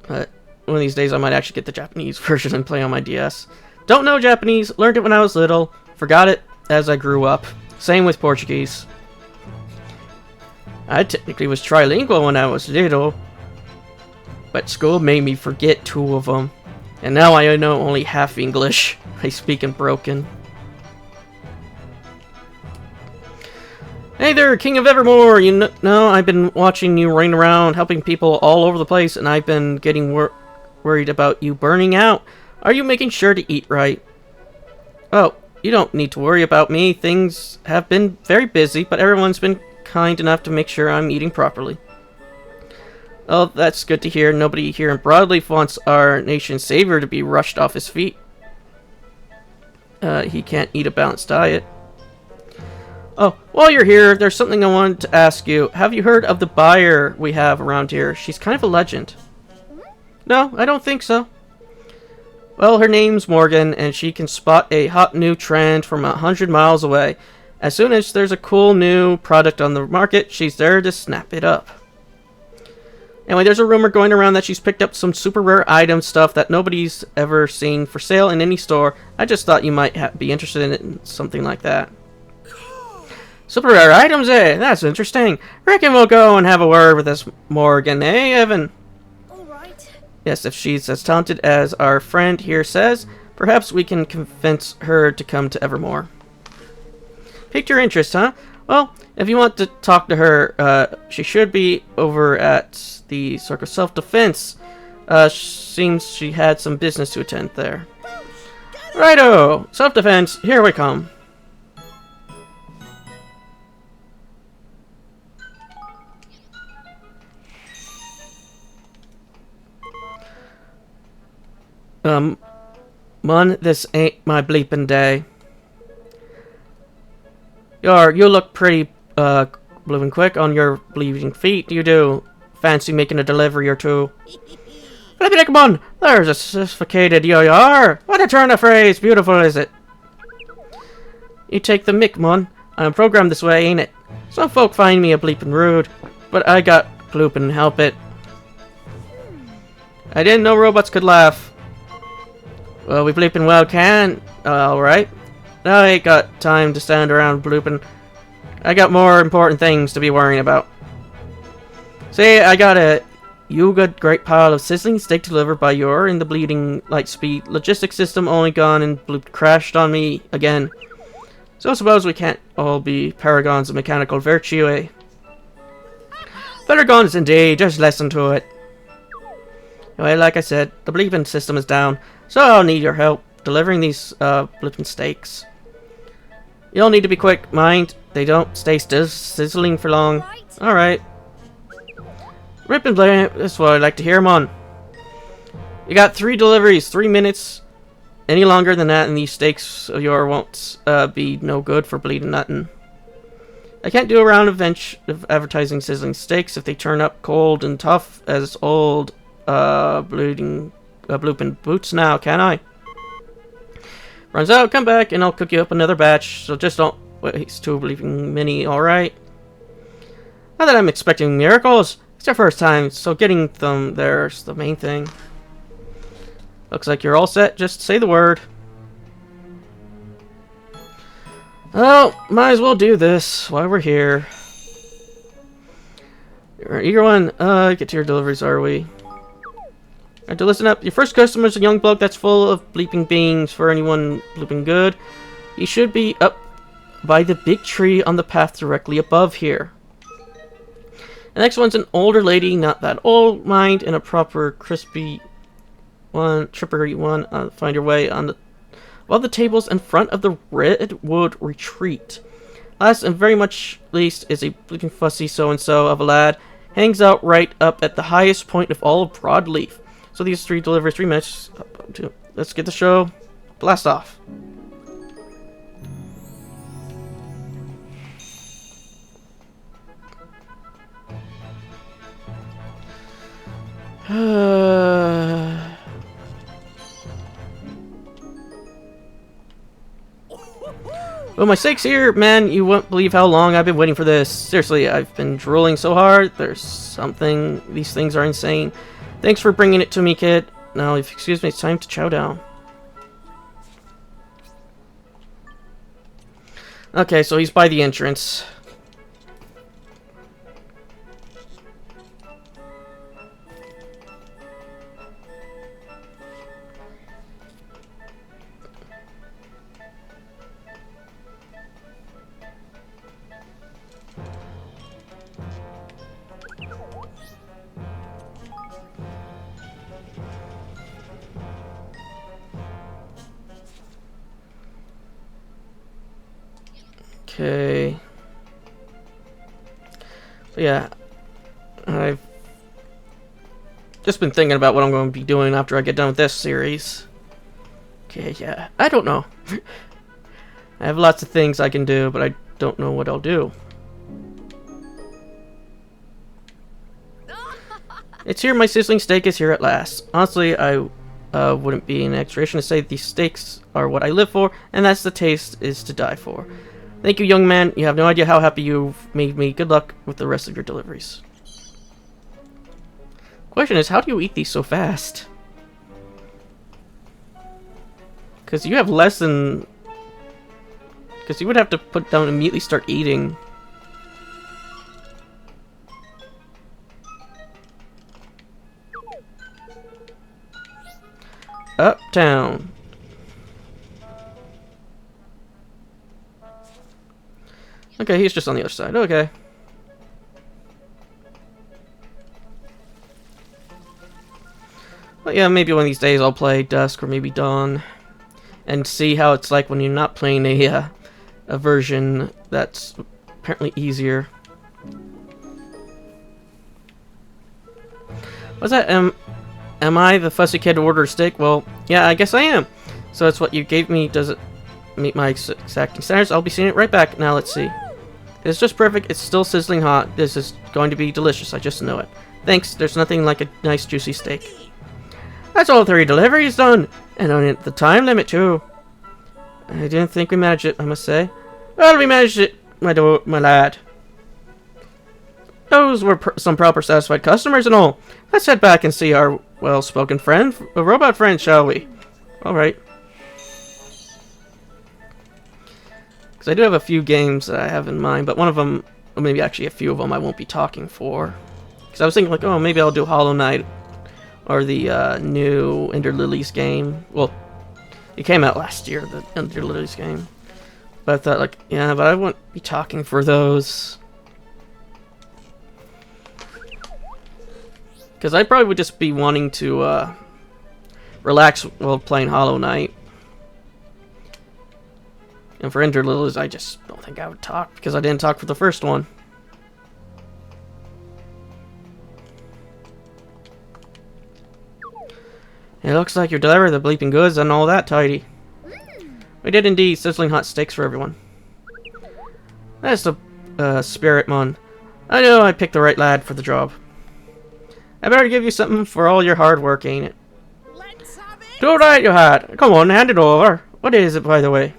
But one of these days I might actually get the Japanese version and play on my DS. Don't know Japanese, learned it when I was little, forgot it as I grew up. Same with Portuguese. I technically was trilingual when I was little, but school made me forget 2 of them. And now I know only half English. I speak in broken. Hey there, King of Evermore! You know, I've been watching you running around, helping people all over the place, and I've been getting worried about you burning out. Are you making sure to eat right? Oh, you don't need to worry about me. Things have been very busy, but everyone's been kind enough to make sure I'm eating properly. Oh, that's good to hear. Nobody here in Broadleaf wants our nation's savior to be rushed off his feet. He can't eat a balanced diet. Oh, while you're here, there's something I wanted to ask you. Have you heard of the buyer we have around here? She's kind of a legend. No, I don't think so. Well, her name's Morgan, and she can spot a hot new trend from 100 miles away. As soon as there's a cool new product on the market, she's there to snap it up. Anyway, there's a rumor going around that she's picked up some super rare item stuff that nobody's ever seen for sale in any store. I just thought you might be interested in it, in something like that. Super rare items, eh? That's interesting. Reckon we'll go and have a word with this Morgan, eh, Evan? Alright. Yes, if she's as talented as our friend here says, perhaps we can convince her to come to Evermore. Piqued your interest, huh? Well, if you want to talk to her, she should be over at the Circle Self-Defense. Seems she had some business to attend there. Righto! Self-Defense, here we come. Mun, this ain't my bleeping day. You look pretty, blue quick on your bleeding feet, you do. Fancy making a delivery or two. Flippy come on! There's a sophisticated yo-yar! What a turn of phrase! Beautiful, is it? You take the mick, Mun. I'm programmed this way, ain't it? Some folk find me a bleeping rude, but I got blooping help it. I didn't know robots could laugh. Well, we bleeping well can. Alright. Now I ain't got time to stand around blooping. I got more important things to be worrying about. See, I got a good great pile of sizzling steak delivered by your in the bleeding light speed logistics system only gone and blooped crashed on me again. So suppose we can't all be paragons of mechanical virtue, eh? Paragons indeed, just listen to it. Anyway, like I said, the bleeping system is down, so I'll need your help delivering these bleeping steaks. You'll need to be quick, mind. They don't stay sizzling for long. Alright. Rip and blame, that's what I'd like to hear, on. You got 3 deliveries, 3 minutes. Any longer than that and these steaks of yours won't be no good for bleeding nothing. I can't do a round of advertising sizzling steaks if they turn up cold and tough as old blooping boots now, can I? Runs out, come back, and I'll cook you up another batch, so just don't waste too bleeping many, alright? Not that I'm expecting miracles. It's our first time, so getting them there's the main thing. Looks like you're all set, just say the word. Oh, might as well do this while we're here. You're an eager one. Get to your deliveries, are we? Alright, to listen up. Your first customer's a young bloke that's full of bleeping beans for anyone bleeping good. He should be up by the big tree on the path directly above here. The next one's an older lady, not that old, mind, and a proper crispy one, trippery one. Find your way on the above the tables in front of the Redwood Retreat. Last and very much least is a bleeping fussy so-and-so of a lad. Hangs out right up at the highest point of all of Broadleaf. So these 3 deliveries, 3 minutes. Let's get the show. Blast off. Well, my sakes here, man, you won't believe how long I've been waiting for this. Seriously, I've been drooling so hard. There's something. These things are insane. Thanks for bringing it to me, kid. Now, if you excuse me, it's time to chow down. Okay, so he's by the entrance. Okay. But yeah, I've just been thinking about what I'm going to be doing after I get done with this series. Okay, yeah, I don't know. I have lots of things I can do, but I don't know what I'll do. It's here, my sizzling steak is here at last. Honestly, I wouldn't be an exaggeration to say these steaks are what I live for, and that's the taste is to die for. Thank you, young man. You have no idea how happy you've made me. Good luck with the rest of your deliveries. Question is, how do you eat these so fast? Because you have less than... Because you would have to put down and immediately start eating. Uptown. Okay, he's just on the other side. Okay. But yeah, maybe one of these days I'll play Dusk or maybe Dawn and see how it's like when you're not playing a version that's apparently easier. What's that? Am I the fussy kid to order a steak? Well, yeah, I guess I am. So that's what you gave me. Does it meet my exacting standards? I'll be seeing it right back. Now let's see. It's just perfect. It's still sizzling hot. This is going to be delicious. I just know it. Thanks. There's nothing like a nice juicy steak. That's all 3 deliveries done. And on the time limit too. I didn't think we managed it, I must say. Well, we managed it, my lad. Those were some proper satisfied customers and all. Let's head back and see our well-spoken friend, a robot friend, shall we? Alright. Because I do have a few games that I have in mind, but one of them, or maybe actually a few of them, I won't be talking for. Because I was thinking, like, oh, maybe I'll do Hollow Knight or the new Ender Lilies game. Well, it came out last year, the Ender Lilies game. But I thought, like, yeah, but I won't be talking for those. Because I probably would just be wanting to relax while playing Hollow Knight. And for Ender Lilies, I just don't think I would talk, because I didn't talk for the first one. It looks like you delivered the bleeping goods and all that tidy. We did indeed. Sizzling hot steaks for everyone. That's the spirit, mon. I know I picked the right lad for the job. I better give you something for all your hard work, ain't it? Let's have it. Do right, you had. Come on, hand it over. What is it, by the way?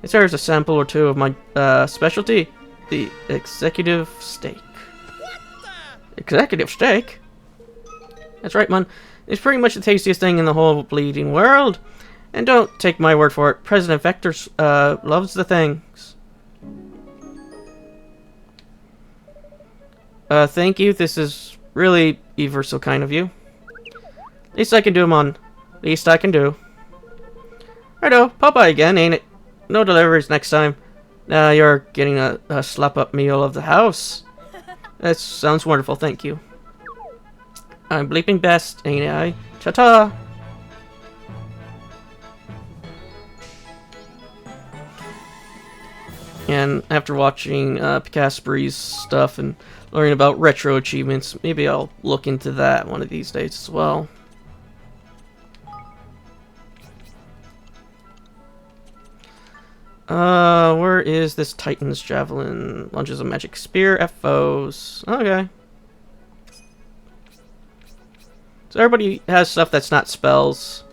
It's here's a sample or two of my specialty, the executive steak. What the? Executive steak? That's right, man. It's pretty much the tastiest thing in the whole bleeding world. And don't take my word for it. President Vector loves the things. Thank you. This is really ever so kind of you. Least I can do, man. Least I can do. Righto, Popeye again, ain't it? No deliveries next time. Now you're getting a slap-up meal of the house. That sounds wonderful, thank you. I'm bleeping best, ain't I? Ta-ta! And after watching Picasbury's stuff and learning about retro achievements, maybe I'll look into that one of these days as well. Where is this Titan's Javelin? Launches a magic spear at foes. Okay. So everybody has stuff that's not spells.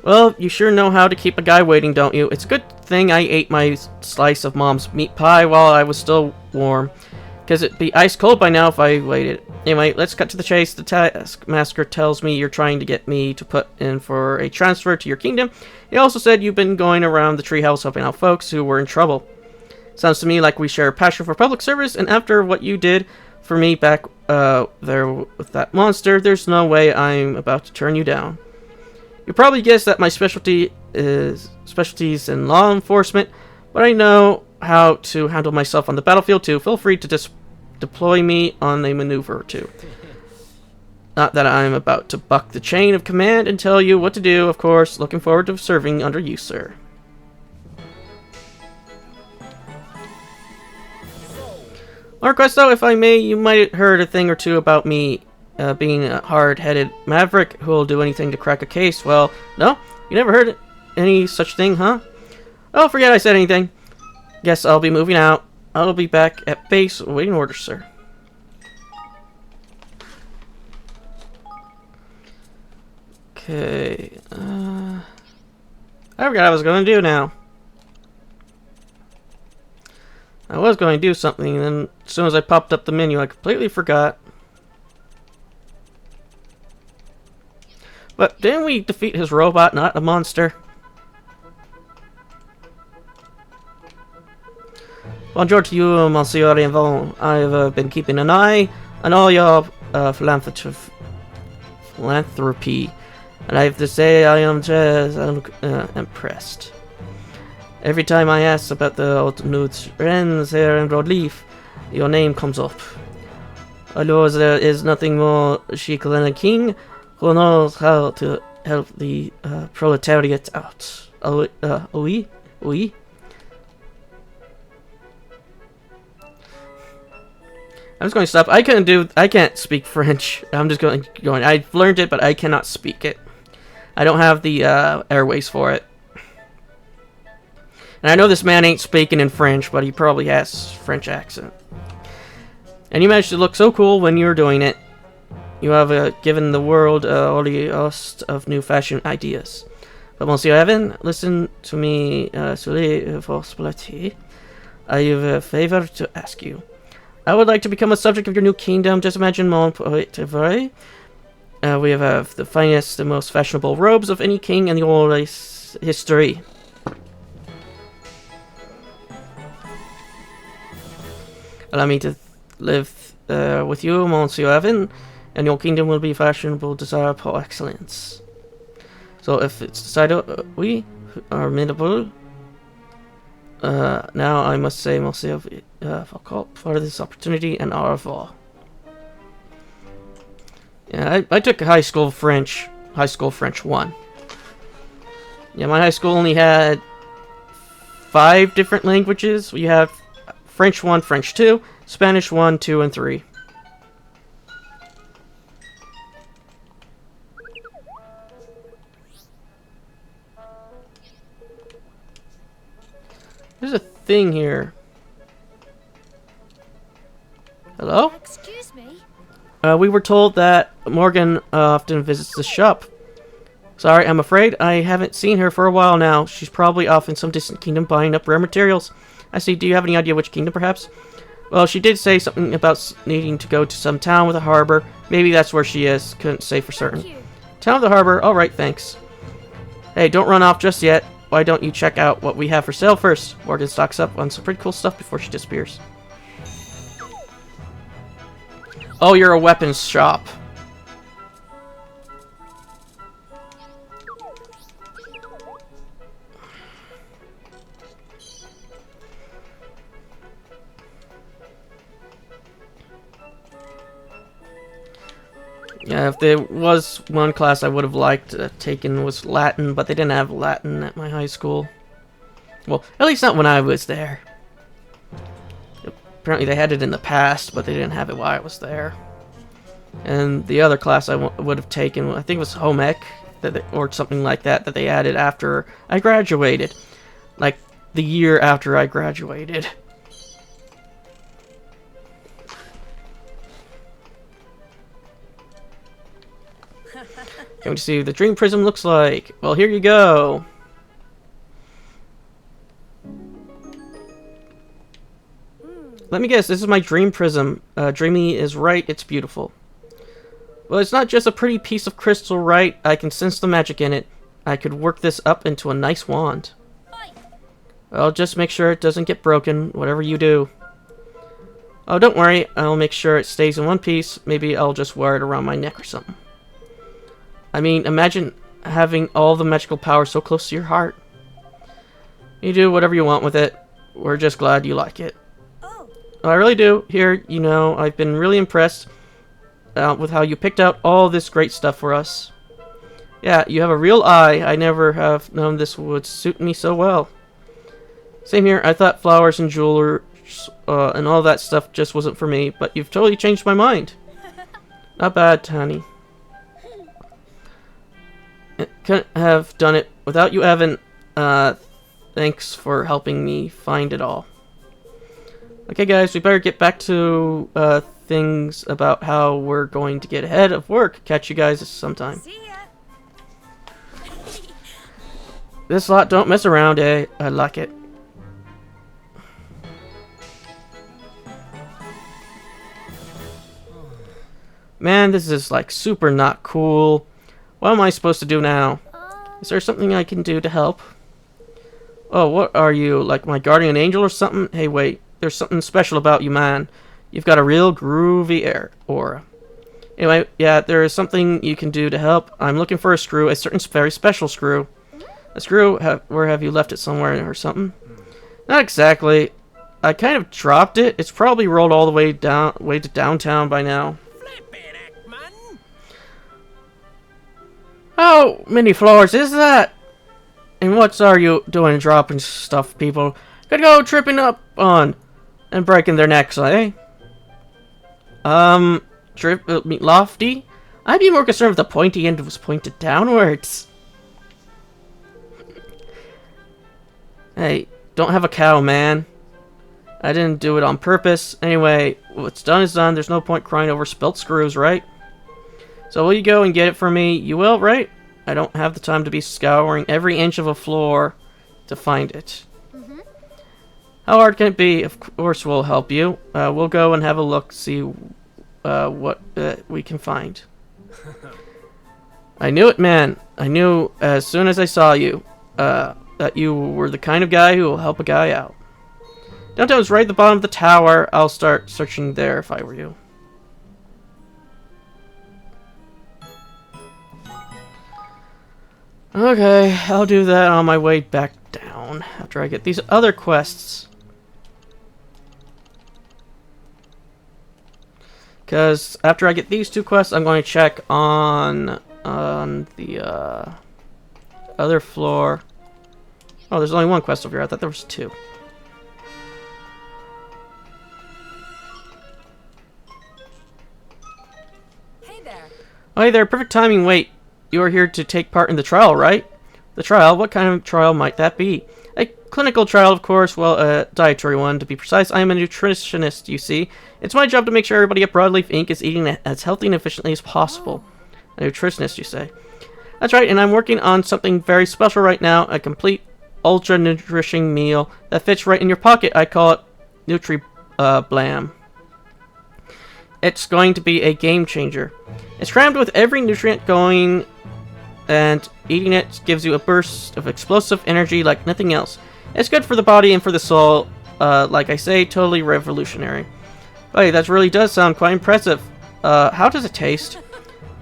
Well, you sure know how to keep a guy waiting, don't you? It's a good thing I ate my slice of Mom's meat pie while I was still warm. Because it'd be ice cold by now if I waited. Anyway, let's cut to the chase. The taskmaster tells me you're trying to get me to put in for a transfer to your kingdom. He also said you've been going around the treehouse helping out folks who were in trouble. Sounds to me like we share a passion for public service, and after what you did for me back there with that monster, there's no way I'm about to turn you down. You probably guessed that my specialties in law enforcement, but I know how to handle myself on the battlefield too. Feel free to deploy me on a maneuver or two. Not that I'm about to buck the chain of command and tell you what to do, of course. Looking forward to serving under you, sir. On request, though, if I may, you might have heard a thing or two about me being a hard-headed maverick who'll do anything to crack a case. Well, no? You never heard any such thing, huh? Oh, forget I said anything. Guess I'll be moving out. I'll be back at base waiting orders, sir. Okay. I forgot what I was going to do now. I was going to do something, and then as soon as I popped up the menu, I completely forgot. But didn't we defeat his robot, not a monster? Bonjour to you, Monsieur Revenant. I've been keeping an eye on all your philanthropy, and I have to say I am just impressed. Every time I ask about the old nudes friends here in Broadleaf, your name comes up. Although there is nothing more chic than a king who knows how to help the proletariat out. Oui? Oui? I'm just going to stop. I can't speak French. I'm just going. I've learned it, but I cannot speak it. I don't have the airways for it. And I know this man ain't speaking in French, but he probably has French accent. And you managed to look so cool when you were doing it. You have given the world all the host of new fashion ideas. But Monsieur Evan, listen to me, I have a favor to ask you. I would like to become a subject of your new kingdom. Just imagine mon poetry. We have the finest, the most fashionable robes of any king in the old history. Allow me to live with you, Monsieur Evan, and your kingdom will be fashionable, desirable excellence. So if it's decided we are amenable, now I must say, Monsieur for this opportunity and au revoir. Yeah, I took high school French 1. Yeah, my high school only had 5 different languages. We have French 1, French 2, Spanish 1, 2, and 3. There's a thing here. Hello? Excuse me. We were told that Morgan often visits the shop. Sorry, I'm afraid I haven't seen her for a while now. She's probably off in some distant kingdom buying up rare materials. I see. Do you have any idea which kingdom, perhaps? Well, she did say something about needing to go to some town with a harbor. Maybe that's where she is. Couldn't say for certain. Thank you. Town with a harbor. Alright, thanks. Hey, don't run off just yet. Why don't you check out what we have for sale first? Morgan stocks up on some pretty cool stuff before she disappears. Oh, you're a weapons shop. Yeah, if there was one class I would have liked taken was Latin, but they didn't have Latin at my high school. Well, at least not when I was there. Apparently they had it in the past, but they didn't have it while I was there. And the other class I would have taken, I think it was home ec, or something like that, that they added after I graduated. Like, the year after I graduated. Going to see what the dream prism looks like. Well, here you go. Let me guess, this is my dream prism. Dreamy is right, it's beautiful. Well, it's not just a pretty piece of crystal, right? I can sense the magic in it. I could work this up into a nice wand. Well, just make sure it doesn't get broken, whatever you do. Oh, don't worry, I'll make sure it stays in one piece. Maybe I'll just wear it around my neck or something. I mean, imagine having all the magical power so close to your heart. You do whatever you want with it. We're just glad you like it. I really do. Here, you know, I've been really impressed with how you picked out all this great stuff for us. Yeah, you have a real eye. I never have known this would suit me so well. Same here. I thought flowers and jewelers and all that stuff just wasn't for me, but you've totally changed my mind. Not bad, honey. Couldn't have done it without you, Evan. Thanks for helping me find it all. Okay, guys, we better get back to things about how we're going to get ahead of work. Catch you guys sometime. See ya. This lot don't mess around, eh? I like it. Man, this is like super not cool. What am I supposed to do now? Is there something I can do to help? Oh, what are you? Like my guardian angel or something? Hey, wait. There's something special about you, man. You've got a real groovy aura. Anyway, yeah, there is something you can do to help. I'm looking for a screw, a certain very special screw. A screw? Where have you left it somewhere or something? Not exactly. I kind of dropped it. It's probably rolled all the way to downtown by now. How many floors is that? And what are you doing dropping stuff, people? Could go tripping up on and breaking their necks, eh? Lofty? I'd be more concerned if the pointy end was pointed downwards. Hey, don't have a cow, man. I didn't do it on purpose. Anyway, what's done is done. There's no point crying over spilt screws, right? So will you go and get it for me? You will, right? I don't have the time to be scouring every inch of a floor to find it. How hard can it be? Of course we'll help you. We'll go and have a look, see what we can find. I knew it, man. I knew as soon as I saw you that you were the kind of guy who will help a guy out. Downtown's right at the bottom of the tower. I'll start searching there if I were you. Okay, I'll do that on my way back down after I get these other quests. Because after I get these two quests, I'm going to check on the other floor. Oh, there's only one quest over here. I thought there was two. Hey there. Oh, hey there. Perfect timing. Wait. You are here to take part in the trial, right? The trial? What kind of trial might that be? clinical trial, of course. Well, a dietary one, to be precise. I am a nutritionist, you see. It's my job to make sure everybody at Broadleaf Inc. is eating as healthy and efficiently as possible. A nutritionist, you say? That's right, and I'm working on something very special right now. A complete, ultra-nutrishing meal that fits right in your pocket. I call it Nutri-Blam. It's going to be a game changer. It's crammed with every nutrient going, and eating it gives you a burst of explosive energy like nothing else. It's good for the body and for the soul. Like I say, totally revolutionary. Hey, that really does sound quite impressive. How does it taste?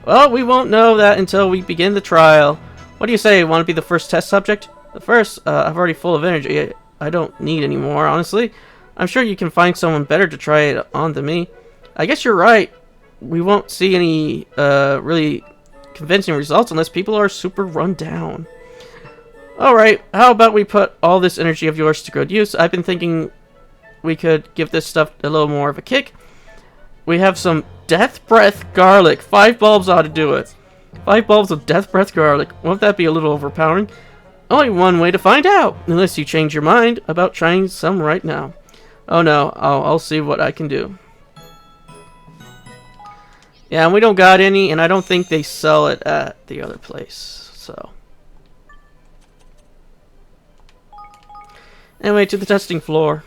Well, we won't know that until we begin the trial. What do you say? Want to be the first test subject? The first? I'm already full of energy. I don't need any more, honestly. I'm sure you can find someone better to try it on than me. I guess you're right. We won't see any really convincing results unless people are super run down. Alright, how about we put all this energy of yours to good use? I've been thinking we could give this stuff a little more of a kick. We have some Death Breath Garlic. 5 bulbs ought to do it. 5 bulbs of Death Breath Garlic. Won't that be a little overpowering? Only one way to find out, unless you change your mind about trying some right now. Oh no, I'll see what I can do. Yeah, and we don't got any, and I don't think they sell it at the other place, so. Anyway, to the testing floor.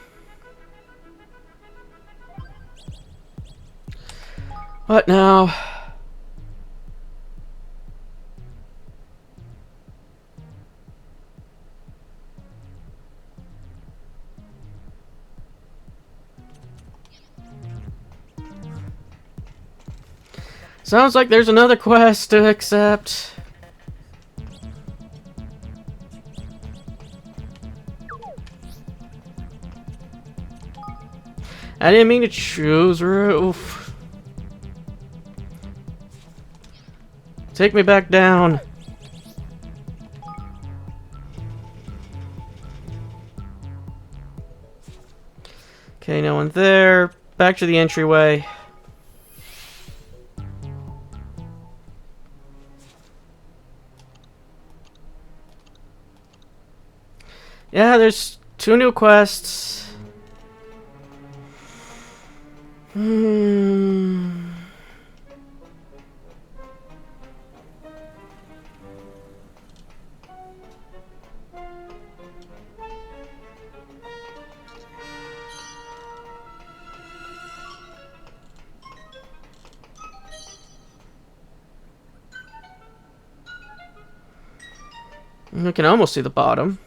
What now? Sounds like there's another quest to accept. I didn't mean to choose roof. Take me back down. Okay, no one there. Back to the entryway. Yeah, there's 2 new quests. We can almost see the bottom.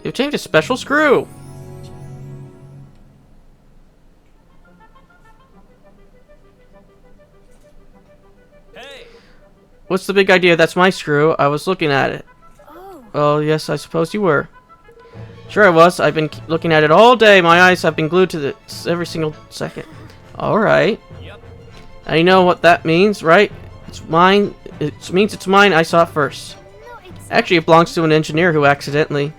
You obtained a special screw. Hey! What's the big idea? That's my screw. I was looking at it. Oh. Oh, yes, I suppose you were. Sure I was. I've been looking at it all day. My eyes have been glued to this every single second. Alright. Yep. I know what that means, right? It's mine. It means it's mine. I saw it first. No, it's Actually, it belongs to an engineer who accidentally...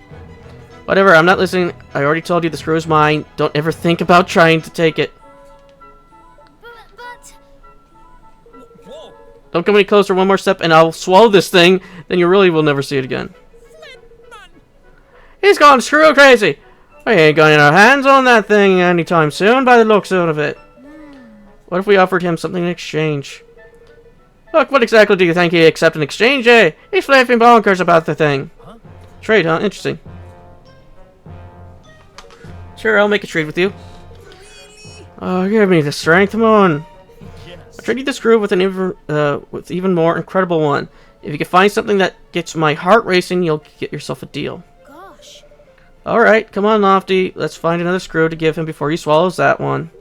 Whatever, I'm not listening. I already told you the screw is mine. Don't ever think about trying to take it. but Whoa! Don't come any closer one more step and I'll swallow this thing. Then you really will never see it again. He's gone screw crazy. We ain't getting our hands on that thing anytime soon by the looks of it. What if we offered him something in exchange? Look, what exactly do you think he'd accept in exchange, eh? He's flipping bonkers about the thing. Huh? Trade, huh? Interesting. Sure, I'll make a trade with you. Oh, give me the strength, come on. Yes. I'll trade you the screw with with even more incredible one. If you can find something that gets my heart racing, you'll get yourself a deal. gosh. Alright, come on, Lofty. Let's find another screw to give him before he swallows that one.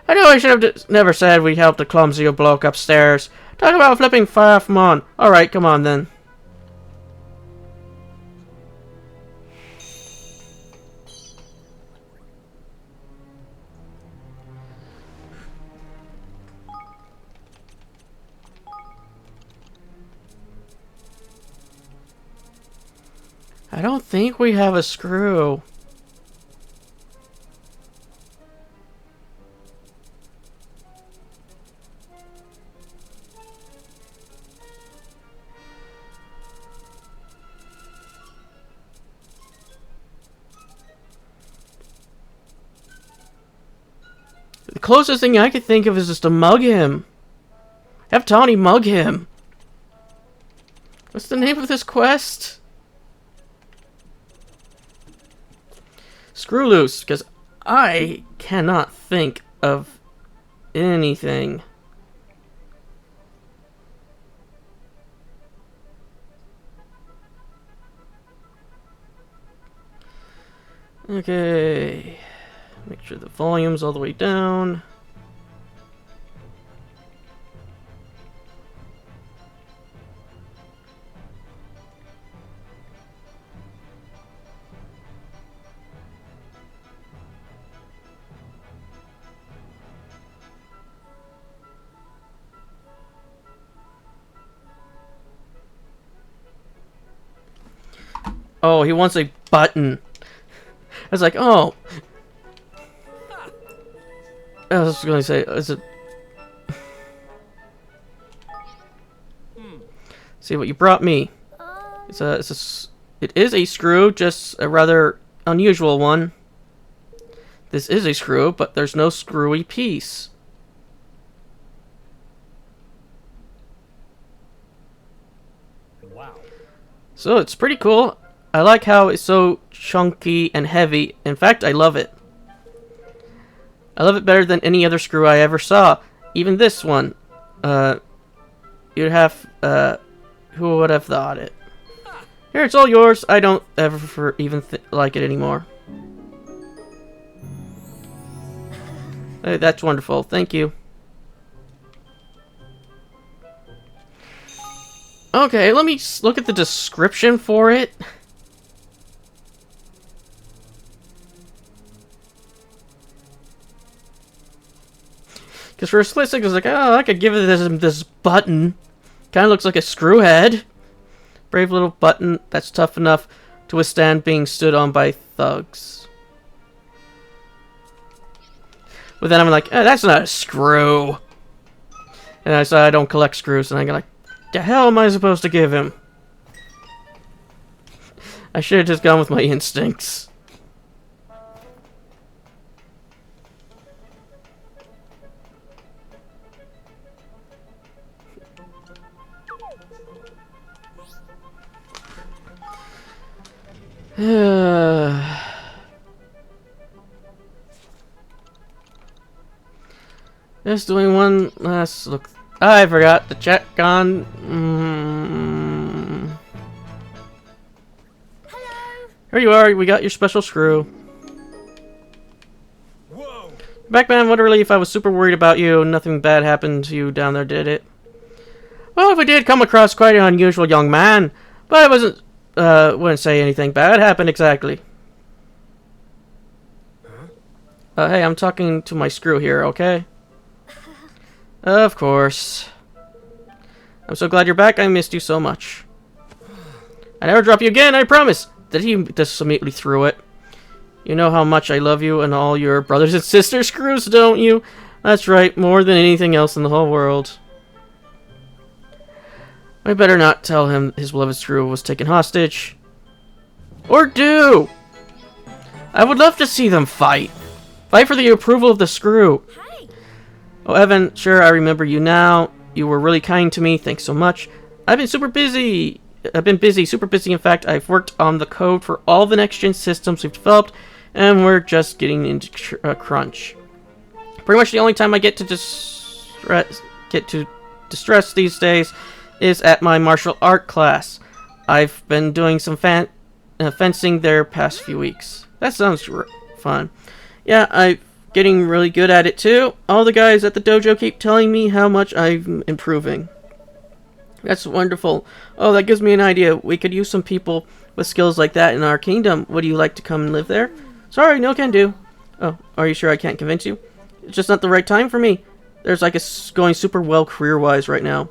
I know I should have never said we helped the clumsy old bloke upstairs. Talk about flipping fire from on. Alright, come on then. I don't think we have a screw. closest thing I could think of is just to mug him. Have Tawny mug him. What's the name of this quest? Screw loose, because I cannot think of anything. Okay. Make sure the volume's all the way down. Oh, he wants a button. I was like, oh. I was going to say, is it... See what you brought me. It is a screw, just a rather unusual one. This is a screw, but there's no screwy piece. Wow. So it's pretty cool. I like how it's so chunky and heavy. In fact, I love it. I love it better than any other screw I ever saw. Even this one. You'd have, who would have thought it? Here, it's all yours. I don't ever even like it anymore. Hey, that's wonderful. Thank you. Okay, let me look at the description for it. Because for a split second, I was like, oh, I could give it this button. Kind of looks like a screw head. Brave little button that's tough enough to withstand being stood on by thugs. But then I'm like, oh, that's not a screw. And I said I don't collect screws, and I'm like, the hell am I supposed to give him? I should have just gone with my instincts. Just doing one last look. I forgot to check on. Hello. Here you are. We got your special screw. Whoa. Backman, what a relief. I was super worried about you. Nothing bad happened to you down there, did it? Well, if we did come across quite an unusual young man, but I wouldn't say anything bad happened exactly. Hey, I'm talking to my screw here, okay? Of course. I'm so glad you're back. I missed you so much. I never drop you again, I promise. Did he just immediately threw it? You know how much I love you and all your brothers and sisters screws, don't you? That's right, more than anything else in the whole world. I better not tell him his beloved screw was taken hostage. Or do! I would love to see them fight. Fight for the approval of the screw. Hey. Oh, Evan, sure, I remember you now. You were really kind to me. Thanks so much. I've been super busy. Super busy. In fact, I've worked on the code for all the next-gen systems we've developed, and we're just getting into crunch. Pretty much the only time I get to distress these days is at my martial art class. I've been doing some fencing there past few weeks. That sounds fun. Yeah, I'm getting really good at it too. All the guys at the dojo keep telling me how much I'm improving. That's wonderful. Oh, that gives me an idea. We could use some people with skills like that in our kingdom. Would you like to come and live there? Sorry, no can do. Oh, are you sure I can't convince you? It's just not the right time for me. There's like going super well career-wise right now.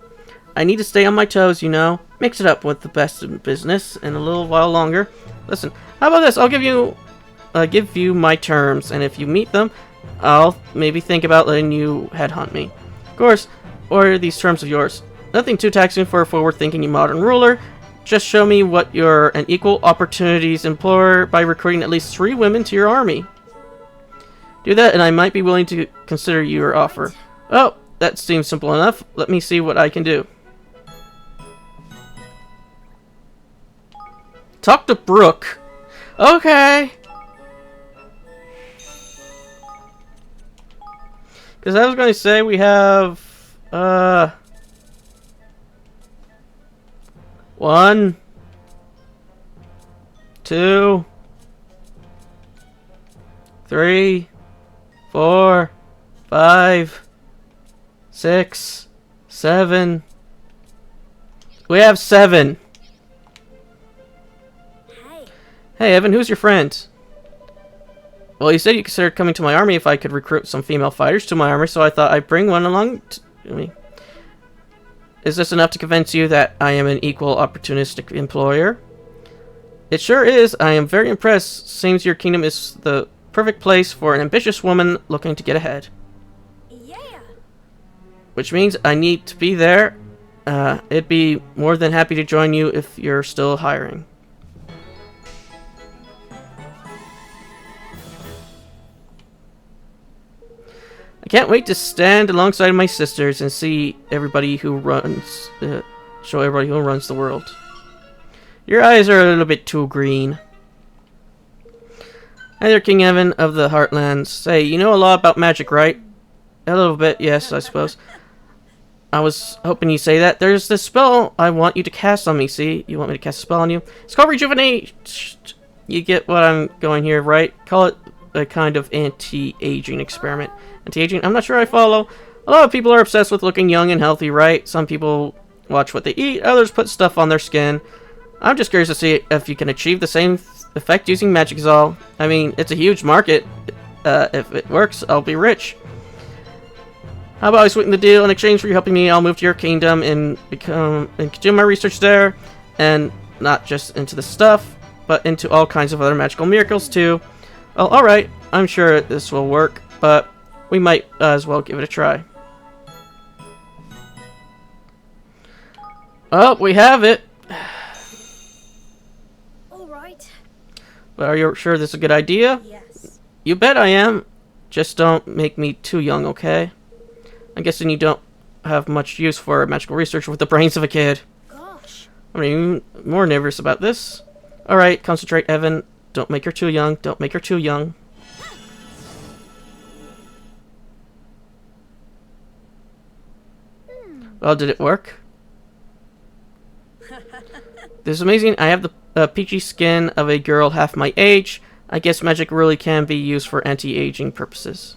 I need to stay on my toes, you know. Mix it up with the best in business and a little while longer. Listen, how about this? I'll give you my terms, and if you meet them, I'll maybe think about letting you headhunt me. Of course, what are these terms of yours? Nothing too taxing for a forward-thinking modern ruler. Just show me what you're an equal opportunities employer by recruiting at least 3 women to your army. Do that, and I might be willing to consider your offer. Oh, that seems simple enough. Let me see what I can do. Talk to Brooke. Okay. Because I was going to say we have... 1, 2, 3, 4, 5, 6, 7. We have 7. Hey, Evan, who's your friend? Well, you said you considered coming to my army if I could recruit some female fighters to my army, so I thought I'd bring one along to me. Is this enough to convince you that I am an equal opportunistic employer? It sure is. I am very impressed. Seems your kingdom is the perfect place for an ambitious woman looking to get ahead. Yeah. Which means I need to be there. I'd be more than happy to join you if you're still hiring. I can't wait to stand alongside my sisters and see everybody who runs, show everybody who runs the world. Your eyes are a little bit too green. Hi there, King Evan of the Heartlands. Say, you know a lot about magic, right? A little bit, yes, I suppose. I was hoping you'd say that. There's this spell I want you to cast on me, see? You want me to cast a spell on you? It's called Rejuvenate! You get what I'm going here, right? Call it a kind of anti-aging experiment. Anti-aging? I'm not sure I follow. A lot of people are obsessed with looking young and healthy, right? Some people watch what they eat, others put stuff on their skin. I'm just curious to see if you can achieve the same effect using magic is all. I mean, it's a huge market. If it works, I'll be rich. How about I sweeten the deal? In exchange for you helping me, I'll move to your kingdom and continue my research there. And not just into the stuff, but into all kinds of other magical miracles too. Well, alright. I'm sure this will work, but we might as well give it a try. Oh, we have it. Alright. But are you sure this is a good idea? Yes. You bet I am. Just don't make me too young, okay? I'm guessing you don't have much use for magical research with the brains of a kid. Gosh. I'm even more nervous about this. Alright, concentrate, Evan. Don't make her too young. Don't make her too young. Well, did it work? This is amazing. I have the peachy skin of a girl half my age. I guess magic really can be used for anti-aging purposes.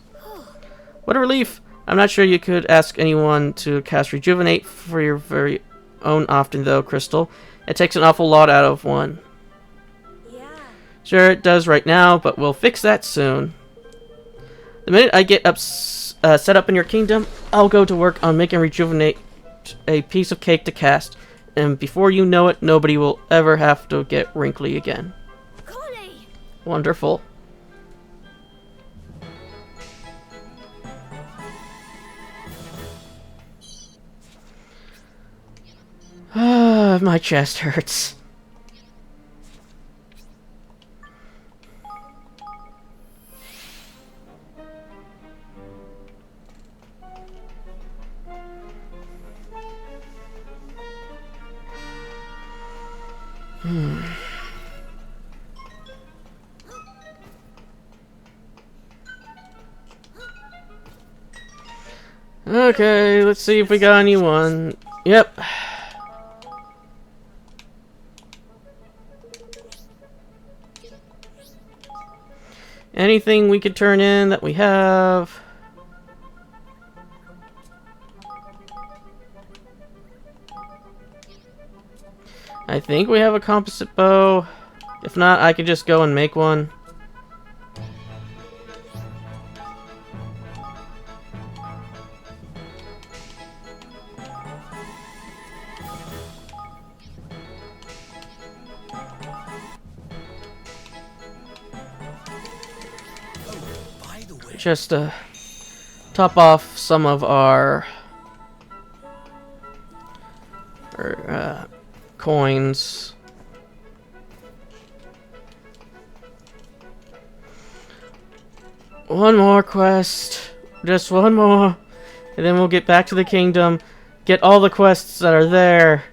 What a relief. I'm not sure you could ask anyone to cast Rejuvenate for your very own often, though, Crystal. It takes an awful lot out of one. Yeah. Sure, it does right now, but we'll fix that soon. The minute I get set up in your kingdom, I'll go to work on making Rejuvenate a piece of cake to cast. And before you know it, nobody will ever have to get wrinkly again. Kuni. Wonderful. My chest hurts. Okay, let's see if we got anyone. Yep. Anything we could turn in that we have? I think we have a composite bow. If not, I could just go and make one. Just to top off some of our coins. One more quest. Just one more. And then we'll get back to the kingdom. Get all the quests that are there.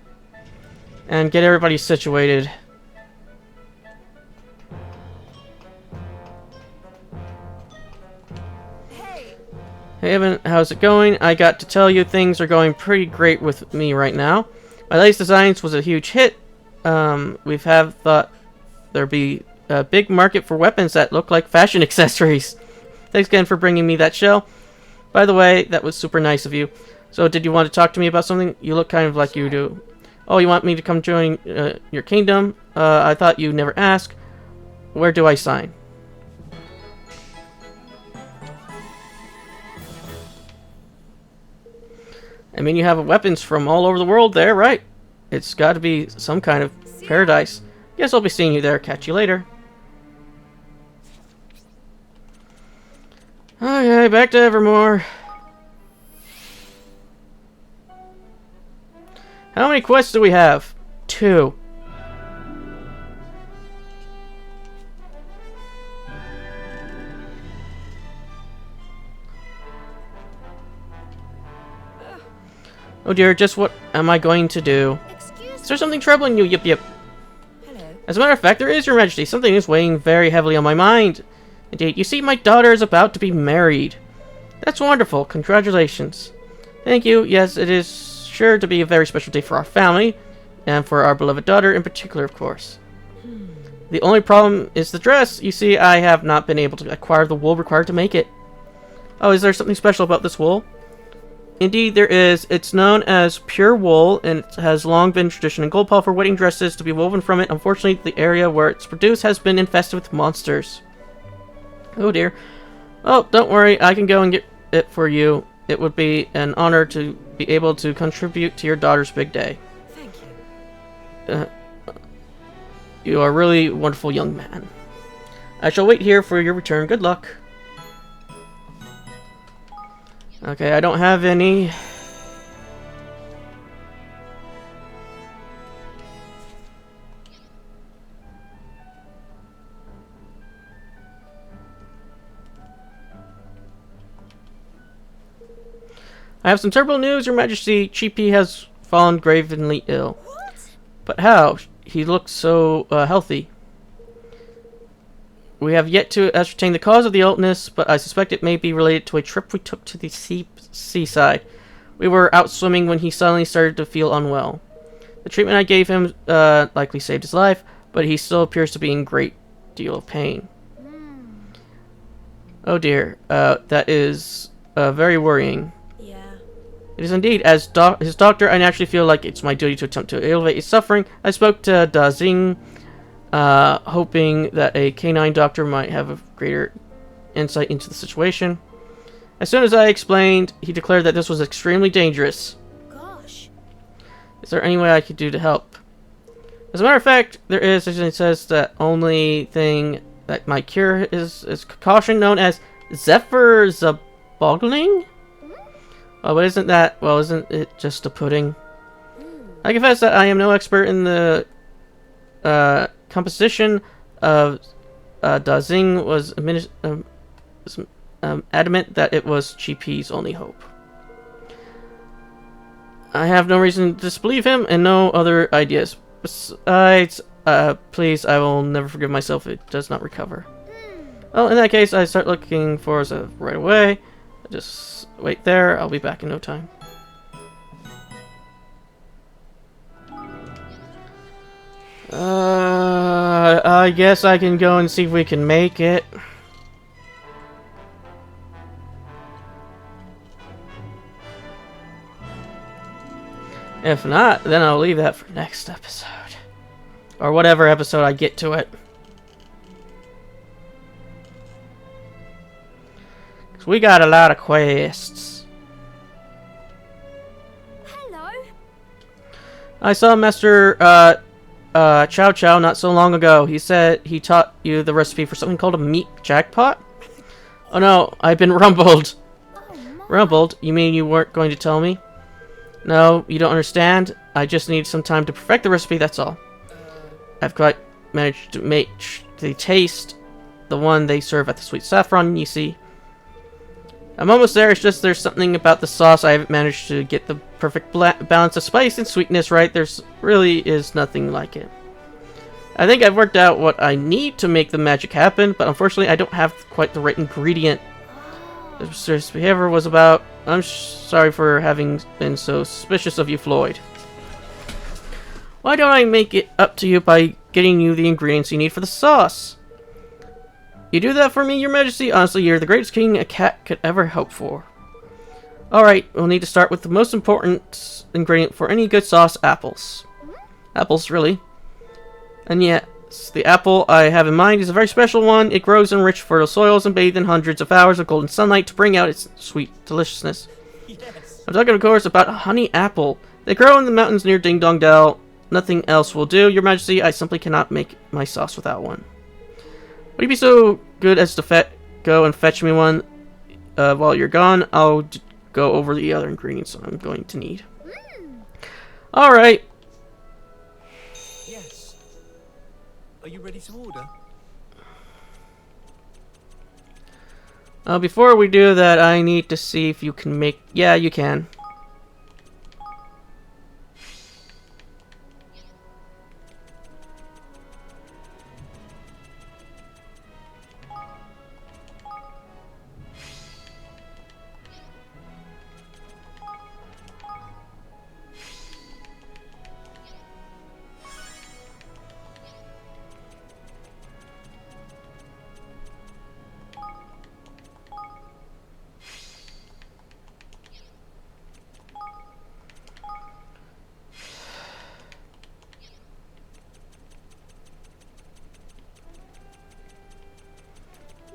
And get everybody situated. Hey Evan, how's it going? I got to tell you things are going pretty great with me right now. My latest designs was a huge hit. We've thought there'd be a big market for weapons that look like fashion accessories. Thanks again for bringing me that shell. By the way, that was super nice of you. So did you want to talk to me about something? You look kind of like you do. Oh, you want me to come join your kingdom? I thought you never asked. Where do I sign? I mean, you have weapons from all over the world there, right? It's got to be some kind of paradise. Guess I'll be seeing you there. Catch you later. Okay, back to Evermore. How many quests do we have? 2. Oh dear, just what am I going to do? Is there something troubling you? Yep, yep. Hello. As a matter of fact, there is, Your Majesty. Something is weighing very heavily on my mind. Indeed, you see, my daughter is about to be married. That's wonderful. Congratulations. Thank you. Yes, it is sure to be a very special day for our family, and for our beloved daughter in particular, of course. The only problem is the dress. You see, I have not been able to acquire the wool required to make it. Oh, is there something special about this wool? Indeed, there is. It's known as pure wool, and it has long been tradition in Goldpaw for wedding dresses to be woven from it. Unfortunately, the area where it's produced has been infested with monsters. Oh dear. Oh, don't worry. I can go and get it for you. It would be an honor to be able to contribute to your daughter's big day. Thank you. You are a really wonderful young man. I shall wait here for your return. Good luck. Okay, I don't have any. I have some terrible news, Your Majesty. Chippy has fallen gravely ill. What? But how? He looks so healthy. We have yet to ascertain the cause of the illness, but I suspect it may be related to a trip we took to the seaside. We were out swimming when he suddenly started to feel unwell. The treatment I gave him likely saved his life, but he still appears to be in great deal of pain. Oh dear, that is very worrying. Yeah. It is indeed. As his doctor, I naturally feel like it's my duty to attempt to alleviate his suffering. I spoke to Da Xing, hoping that a canine doctor might have a greater insight into the situation. As soon as I explained, he declared that this was extremely dangerous. Gosh. Is there any way I could do to help? As a matter of fact, there is, as it says, that only thing that might cure is concoction known as Zephyr Zabogling? Oh, but isn't that, well, isn't it just a pudding? I confess that I am no expert in the composition of Da Xing was adamant that it was GP's only hope. I have no reason to disbelieve him and no other ideas. Besides, please, I will never forgive myself if it does not recover. Well, in that case, I start looking for Zev right away. Just wait there, I'll be back in no time. I guess I can go and see if we can make it. If not, then I'll leave that for next episode. Or whatever episode I get to it. 'Cause we got a lot of quests. Hello. I saw Master Chow Chow not so long ago. He said he taught you the recipe for something called a meat jackpot. Oh no, I've been rumbled. Oh, my. Rumbled? You mean you weren't going to tell me? No, you don't understand. I just need some time to perfect the recipe, that's all. I've managed to make the taste the one they serve at the Sweet Saffron, you see. I'm almost there. It's just there's something about the sauce. I haven't managed to get the perfect balance of spice and sweetness right. There's really is nothing like it. I think I've worked out what I need to make the magic happen, but unfortunately I don't have quite the right ingredient. This behavior was about. I'm sorry for having been so suspicious of you, Floyd. Why don't I make it up to you by getting you the ingredients you need for the sauce? You do that for me, Your Majesty? Honestly, you're the greatest king a cat could ever hope for. Alright, we'll need to start with the most important ingredient for any good sauce, apples. Apples, really. And yes, the apple I have in mind is a very special one. It grows in rich, fertile soils and bathed in hundreds of hours of golden sunlight to bring out its sweet deliciousness. Yes. I'm talking, of course, about a honey apple. They grow in the mountains near Ding Dong Dell. Nothing else will do, Your Majesty. I simply cannot make my sauce without one. Would you be so good as to go and fetch me one while you're gone? I'll go over the other ingredients I'm going to need. Alright. Yes. Are you ready to order? Before we do that, I need to see if you can make... Yeah, you can.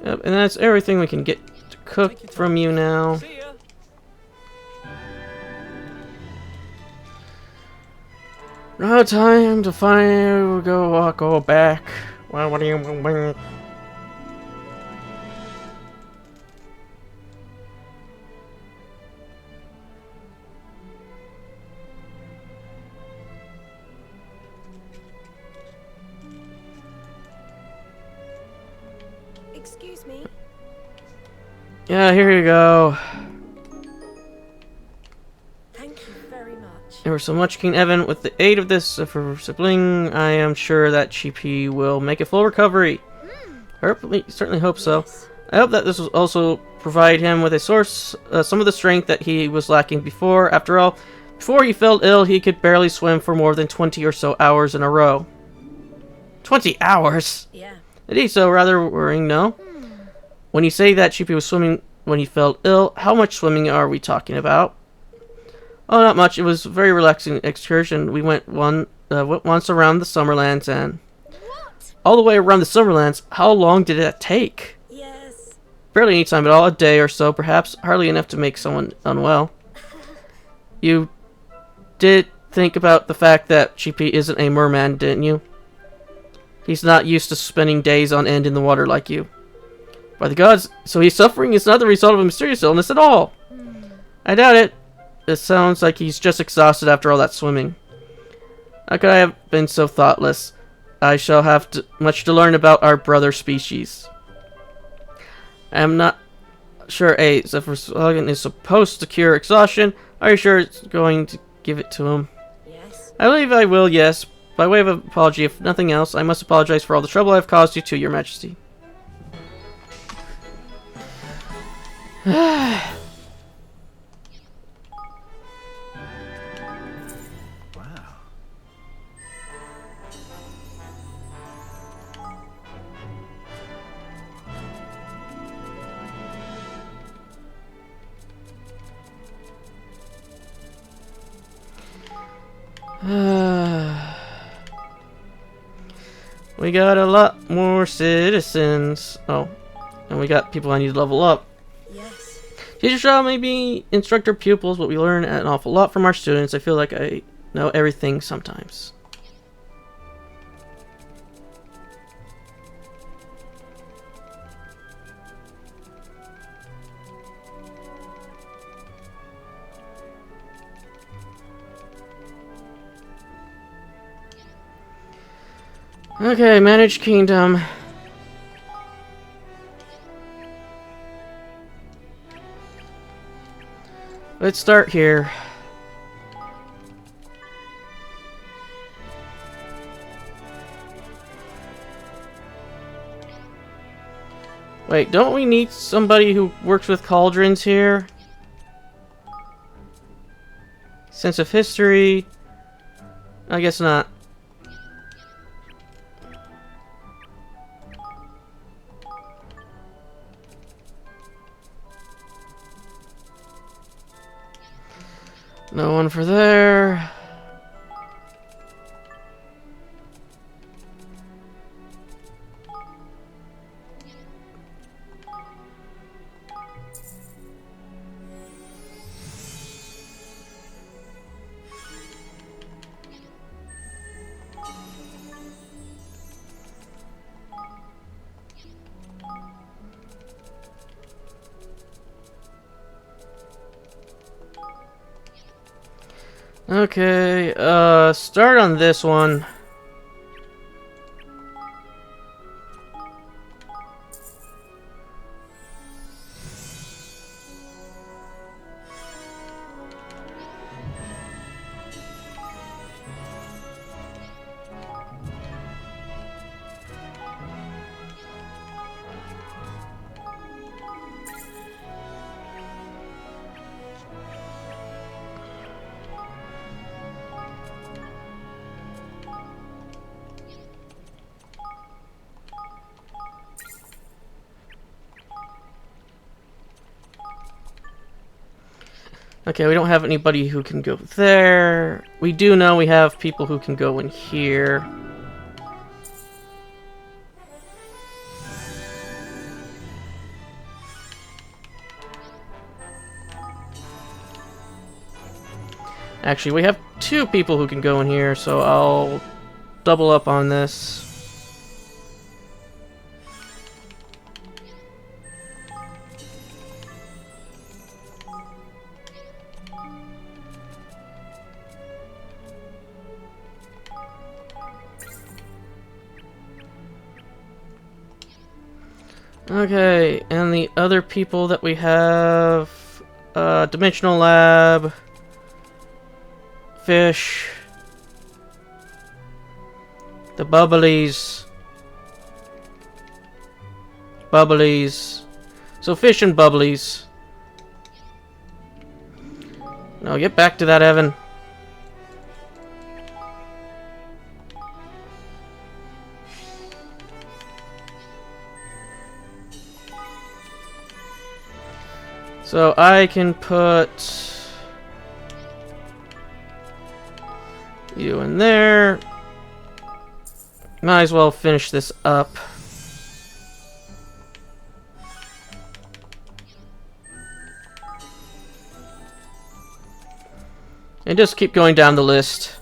Yep, and that's everything we can get to cook from you now. See ya. No time to find. Go back. Well, what do you? Excuse me. Yeah, here you go. Thank you very much. Ever so much, King Evan. With the aid of this for sibling, I am sure that GP will make a full recovery. Certainly hope so. Yes. I hope that this will also provide him with a source, some of the strength that he was lacking before. After all, before he fell ill, he could barely swim for more than 20 or so hours in a row. 20 hours? Yeah. Indeed, so rather worrying, no? When you say that GP was swimming when he fell ill, how much swimming are we talking about? Oh, not much. It was a very relaxing excursion. We went once around the Summerlands and... What? All the way around the Summerlands? How long did that take? Yes. Barely any time at all. A day or so, perhaps. Hardly enough to make someone unwell. You did think about the fact that GP isn't a merman, didn't you? He's not used to spending days on end in the water like you. By the gods, so he's suffering is not the result of a mysterious illness at all. I doubt it. It sounds like he's just exhausted after all that swimming. How could I have been so thoughtless? I shall have much to learn about our brother species. I am not sure Zephyr is supposed to cure exhaustion. Are you sure it's going to give it to him? Yes. I believe I will, yes. By way of apology, if nothing else, I must apologize for all the trouble I've caused you to, Your Majesty. Wow. We got a lot more citizens. Oh, and we got people I need to level up. Yes. Teacher shall maybe instruct our pupils, but we learn an awful lot from our students. I feel like I know everything sometimes. Okay, manage kingdom. Let's start here. Wait, don't we need somebody who works with cauldrons here? Sense of history? I guess not. No one for there. Okay, start on this one. Okay, we don't have anybody who can go there. We do know we have people who can go in here. Actually, we have 2 people who can go in here, so I'll double up on this. Okay, and the other people that we have, Dimensional Lab, Fish, the Bubblies, so Fish and Bubblies. No, get back to that, Evan. So I can put you in there. Might as well finish this up. And just keep going down the list.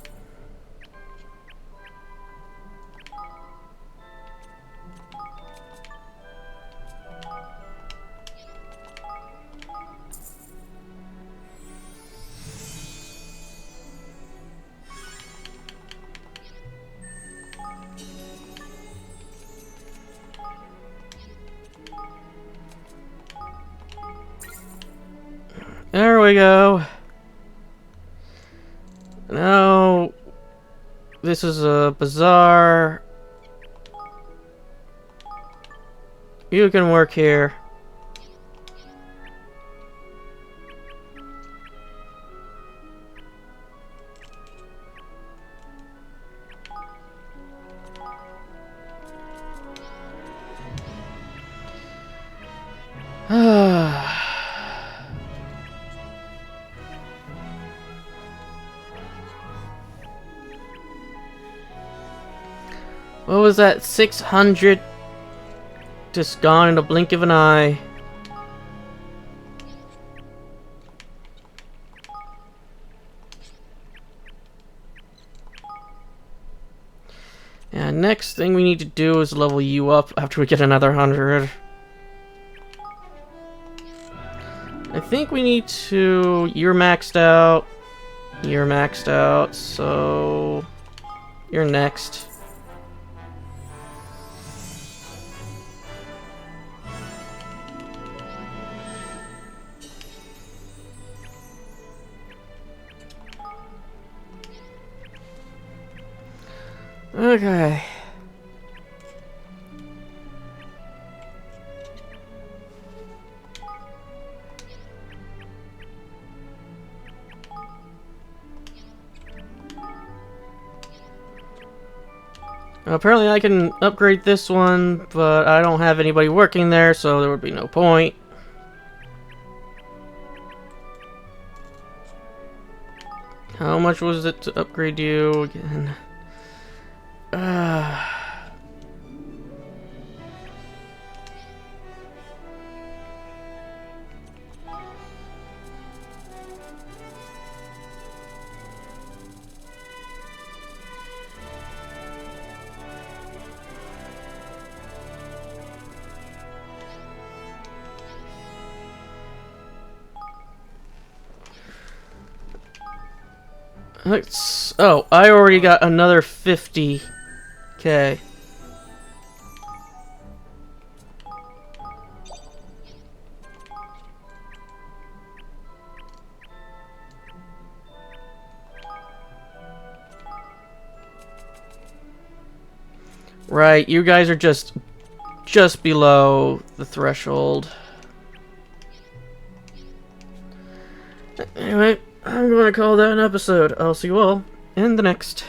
There we go. Now, this is a bazaar. You can work here. What was that? 600? Just gone in a blink of an eye. And next thing we need to do is level you up after we get another 100. I think we need to... You're maxed out. You're maxed out, so... You're next. Okay. Apparently I can upgrade this one, but I don't have anybody working there, so there would be no point. How much was it to upgrade you again? Let's. Oh, I already got another 50k. Right, you guys are just below the threshold. Anyway, I'm going to call that an episode. I'll see you all in the next.